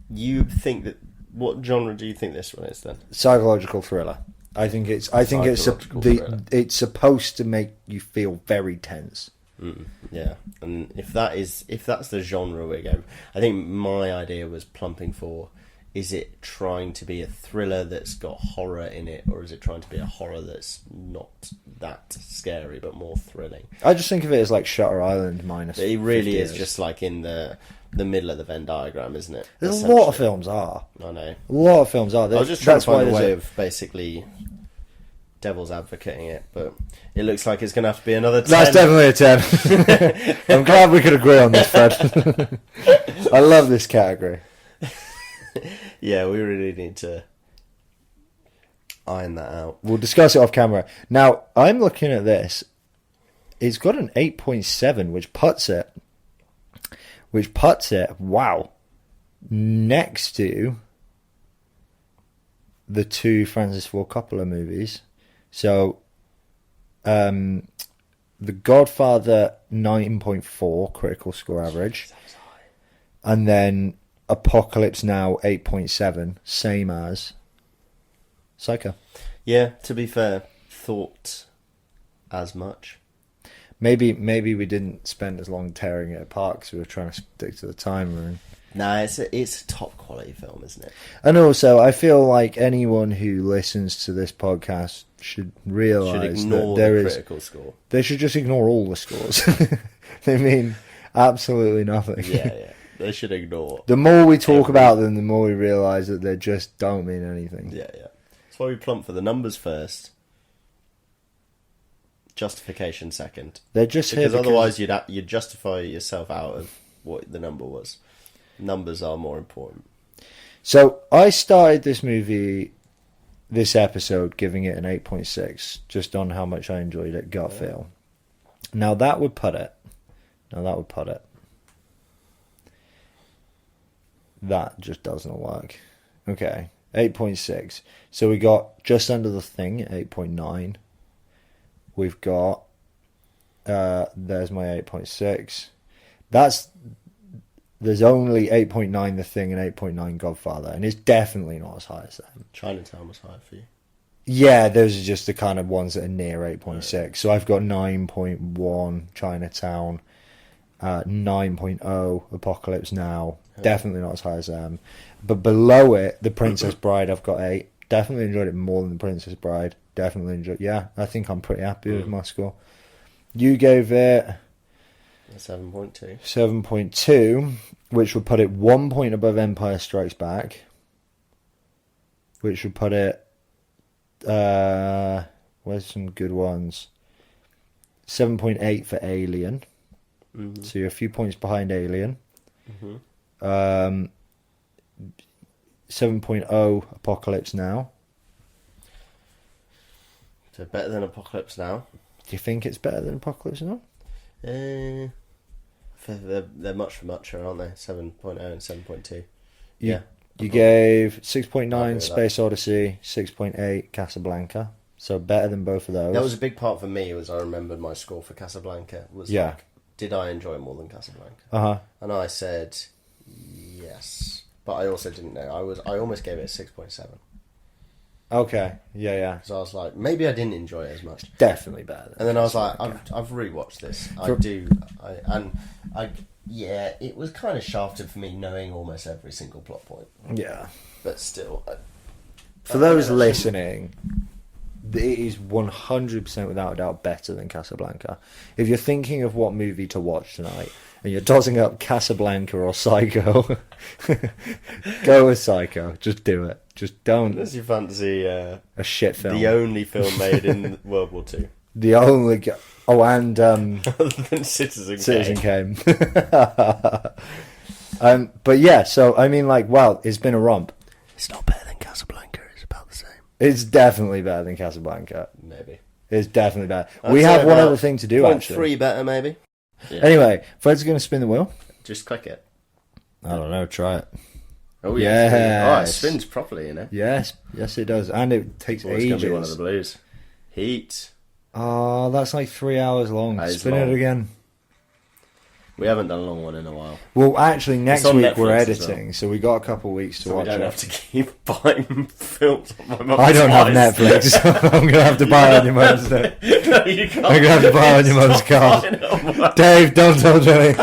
you think that, what genre do you think this one is then? Psychological thriller. I think it's Psychological thriller. it's supposed to make you feel very tense. Yeah, and if that's the genre we're going, I think my idea was plumping for, is it trying to be a thriller that's got horror in it, or is it trying to be a horror that's not that scary but more thrilling? I just think of it as like Shutter Island minus. It really 50 is years. just like in the middle of the Venn diagram, isn't it? There's a lot of Essentially. films are. I know. A lot of films are. I was just trying to find a there's way of basically devil's advocating it, but it looks like it's going to have to be another 10. That's definitely a 10. I'm glad we could agree on this, Fred. I love this category. Yeah, we really need to iron that out. We'll discuss it off camera. Now, I'm looking at this. It's got an 8.7, which puts it, wow, next to the two Francis Ford Coppola movies. So, The Godfather 9.4 critical score average, and then Apocalypse Now 8.7, same as Psycho. Yeah, to be fair, thought as much. Maybe we didn't spend as long tearing it apart because we were trying to stick to the timer. And... Nah, it's a top quality film, isn't it? And also, I feel like anyone who listens to this podcast should realise Should ignore that there the is... critical score. They should just ignore all the scores. They mean absolutely nothing. Yeah. They should ignore. The more we talk about them, the more we realise that they just don't mean anything. Yeah. That's why we plump for the numbers first. Justification second. They're just here Because otherwise you'd justify yourself out of what the number was. Numbers are more important. So I started this episode, giving it an 8.6, just on how much I enjoyed it, gut feel. Now that would put it. That just doesn't work. Okay, 8.6. So we got just under the thing at 8.9. We've got there's my 8.6. There's only 8.9 The Thing and 8.9 Godfather, and it's definitely not as high as them. Chinatown was higher for you. Yeah, those are just the kind of ones that are near 8.6. So I've got 9.1 Chinatown, 9.0 Apocalypse Now. Definitely not as high as them. But below it, The Princess Bride, I've got 8. Definitely enjoyed it more than The Princess Bride. Definitely enjoyed. Yeah, I think I'm pretty happy with my score. You gave it 7.2. 7.2, which would put it 1 point above Empire Strikes Back. Which would put it... where's some good ones? 7.8 for Alien. Mm-hmm. So you're a few points behind Alien. Mm-hmm. 7.0 Apocalypse Now. So better than Apocalypse Now. Do you think it's better than Apocalypse Now? They're much for much, aren't they? 7.0 and 7.2. Yeah. You gave I'll 6.9 agree with Space Odyssey, 6.8 Casablanca. So better than both of those. That was a big part for me, was I remembered my score for Casablanca. Was Yeah. like, did I enjoy it more than Casablanca? Uh-huh. And I said yes. But I also didn't know. I almost gave it a 6.7. Okay. Yeah. Because I was like, maybe I didn't enjoy it as much. Definitely better than And then I was like, Casablanca. I've rewatched this. Yeah, it was kind of shafted for me knowing almost every single plot point. Yeah. But still, For those listening, it is 100% without a doubt better than Casablanca. If you're thinking of what movie to watch tonight, and you're tossing up Casablanca or Psycho, go with Psycho. Just do it. Just don't. unless you fancy A shit film. the only film made in World War Two, The only... and other than Citizen Kane. But yeah, so, I mean, like, wow, it's been a romp. It's not better than Casablanca. It's about the same. It's definitely better than Casablanca. Maybe. It's definitely better. I'd We say have one about other thing to do, 0.3 actually. better, maybe. Yeah. Anyway, Fred's going to spin the wheel. Just click it. I don't know. Try it. Oh yeah. Oh, it Yes. spins properly, you know. Yes, it does, and it takes It's going to be one of ages. the blues. Heat. Oh, that's like 3 hours long. That is Spin long. it again. We haven't done a long one in a while. Well, actually, next on week we're Netflix as editing, so we got a couple of weeks to So we watch don't it. have to keep buying films on my mum's I don't have device. Netflix, so I'm gonna have to buy it on your mum's. No, you can't. I'm gonna have to buy it on your mum's card. It's fine on my- Dave, don't tell Jenny.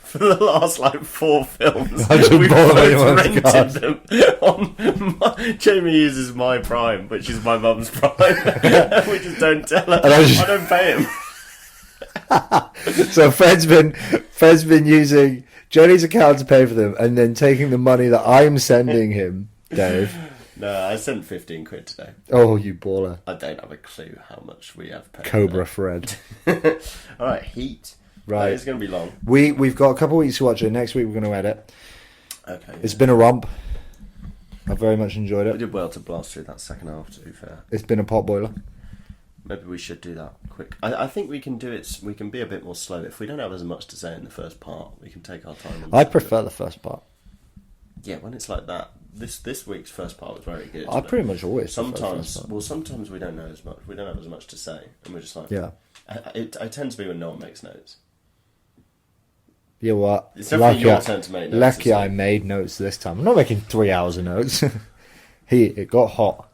For the last like 4 films, I just we've bought them on both your mum's rented card. them on Jamie uses my Prime, which is my mum's Prime. We just don't tell her. And I don't pay him. So Fred's been using Jenny's account to pay for them, and then taking the money that I'm sending him, Dave. No, I sent 15 quid today. Oh, you baller. I don't have a clue how much we have paid. Cobra Fred. All right, Heat. Right. It's going to be long. We've got a couple of weeks to watch it. Next week we're going to edit. Okay. It's been a romp. I've very much enjoyed We it. did well to blast through that second half, to be fair. It's been a pot boiler. Maybe we should do that quick. I think we can do it. We can be a bit more slow. If we don't have as much to say in the first part, we can take our time. I prefer the first part. Yeah, when it's like that. This week's first part was very good. I but pretty much always prefer the sometimes. first part. Well, sometimes we don't know as much. We don't have as much to say, and we're just like. Yeah. I tend to be when no one makes notes. You know what? It's definitely your turn to make notes. Lucky isn't I it? made notes this time. I'm not making 3 hours of notes. It got hot.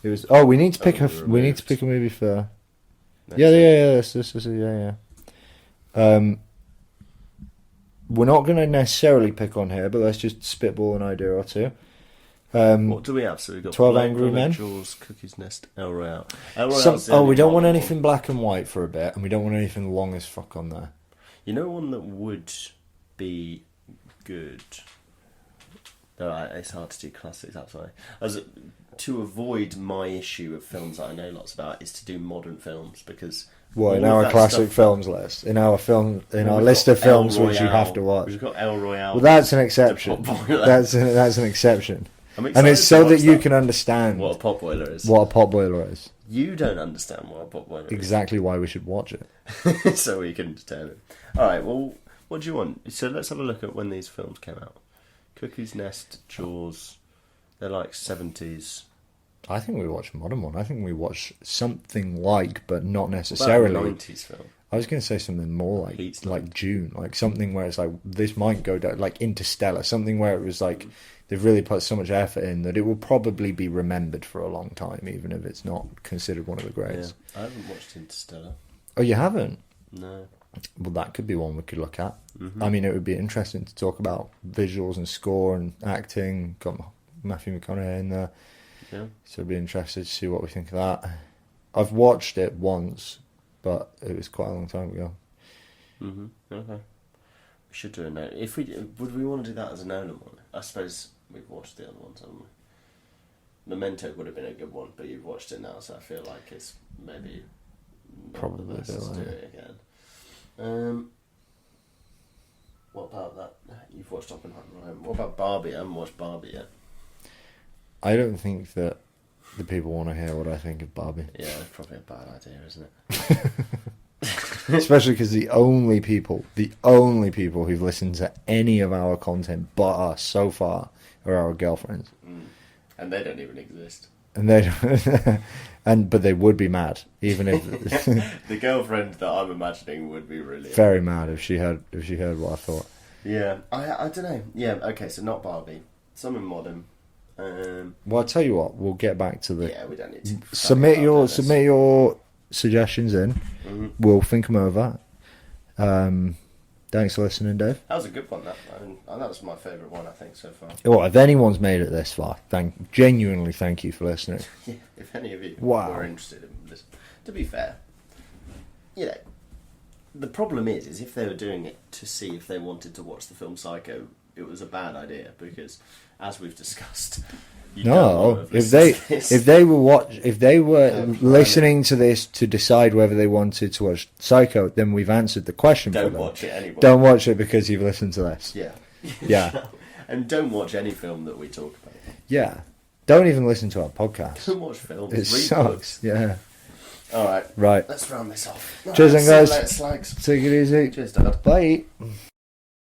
It was. Oh, we need to pick we need to pick a movie for. Next Yeah. week. This is yeah. We're not going to necessarily pick on here, but let's just spitball an idea or two. What do we have? So we've got 12 Blade Angry Runner, Men. Jaws, Cookies Nest, El Royale. El Royale's the We only don't one want that- anything black and white for a bit, and we don't want anything long as fuck on there. You know one that would be good. No, it's hard to do classics. That's why. To avoid my issue of films that I know lots about is to do modern films because. What in all of our that classic stuff- films list? In our We've list got of films El which you have to Royale. watch. We've got El Royale. Well, that's an exception. The pot boiler. That's an exception, I'm and excited it's to so that watch you can understand what a pot boiler is. what a pot boiler is. You don't understand what a pot boiler Exactly why we should watch it. is. So we can determine. All right. Well, what do you want? So let's have a look at when these films came out. Cookies Nest, Jaws. They're like 70s. I think we watched a modern one. I think we watched something like, but not About a necessarily. 90s film. I was going to say something more like Heat's June, like something where it's like this might go down, like Interstellar, something where it was like they've really put so much effort in that it will probably be remembered for a long time, even if it's not considered one of the Yeah. greats. I haven't watched Interstellar. Oh, you haven't? No. Well, that could be one we could look at. Mhm. I mean, it would be interesting to talk about visuals and score and acting. Got Matthew McConaughey in there. Yeah. So I'd be interested to see what we think of that. I've watched it once, but it was quite a long time ago. Mhm. Okay. We should do a note. If we would we want to do that as a Nolan one? I suppose we've watched the other ones, haven't we? Memento would have been a good one, but you've watched it now, so I feel like it's maybe not Probably the best a bit to do like it again. What about that? You've watched Oppenheimer, right? What about Barbie? I haven't watched Barbie yet. I don't think that the people want to hear what I think of Barbie. Yeah, it's probably a bad idea, isn't it? Especially because the only people who've listened to any of our content but us so far are our girlfriends. And they don't even exist. And they but they would be mad, even if The girlfriend that I'm imagining would be really very mad if she heard what I thought. Yeah, I don't know. Yeah, okay, so not Barbie. Something modern. Well, I'll tell you what, we'll get back to the Yeah, we don't need to submit your suggestions in. Mm-hmm. We'll think them over. Thanks for listening, Dave. That was a good one. That was my favourite one, I think, so far. Well, if anyone's made it this far, genuinely thank you for listening. Yeah, if any of you Wow. were interested in this, to be fair, you know, the problem is if they were doing it to see if they wanted to watch the film Psycho, it was a bad idea because, as we've discussed, you don't No, want to have if listened to this. if they were Plan listening to this to decide whether they wanted to watch Psycho, then we've answered the question for don't them. watch it anyway. Don't watch it because you've listened to this. Yeah. Yeah. And don't watch any film that we talk about. Yeah. Don't even listen to our podcast. Don't watch films. It Read sucks. books. Yeah. All right. Right. Let's round this off. Cheers then, See you guys. later, slags. Take it easy. Cheers, Dad. Bye.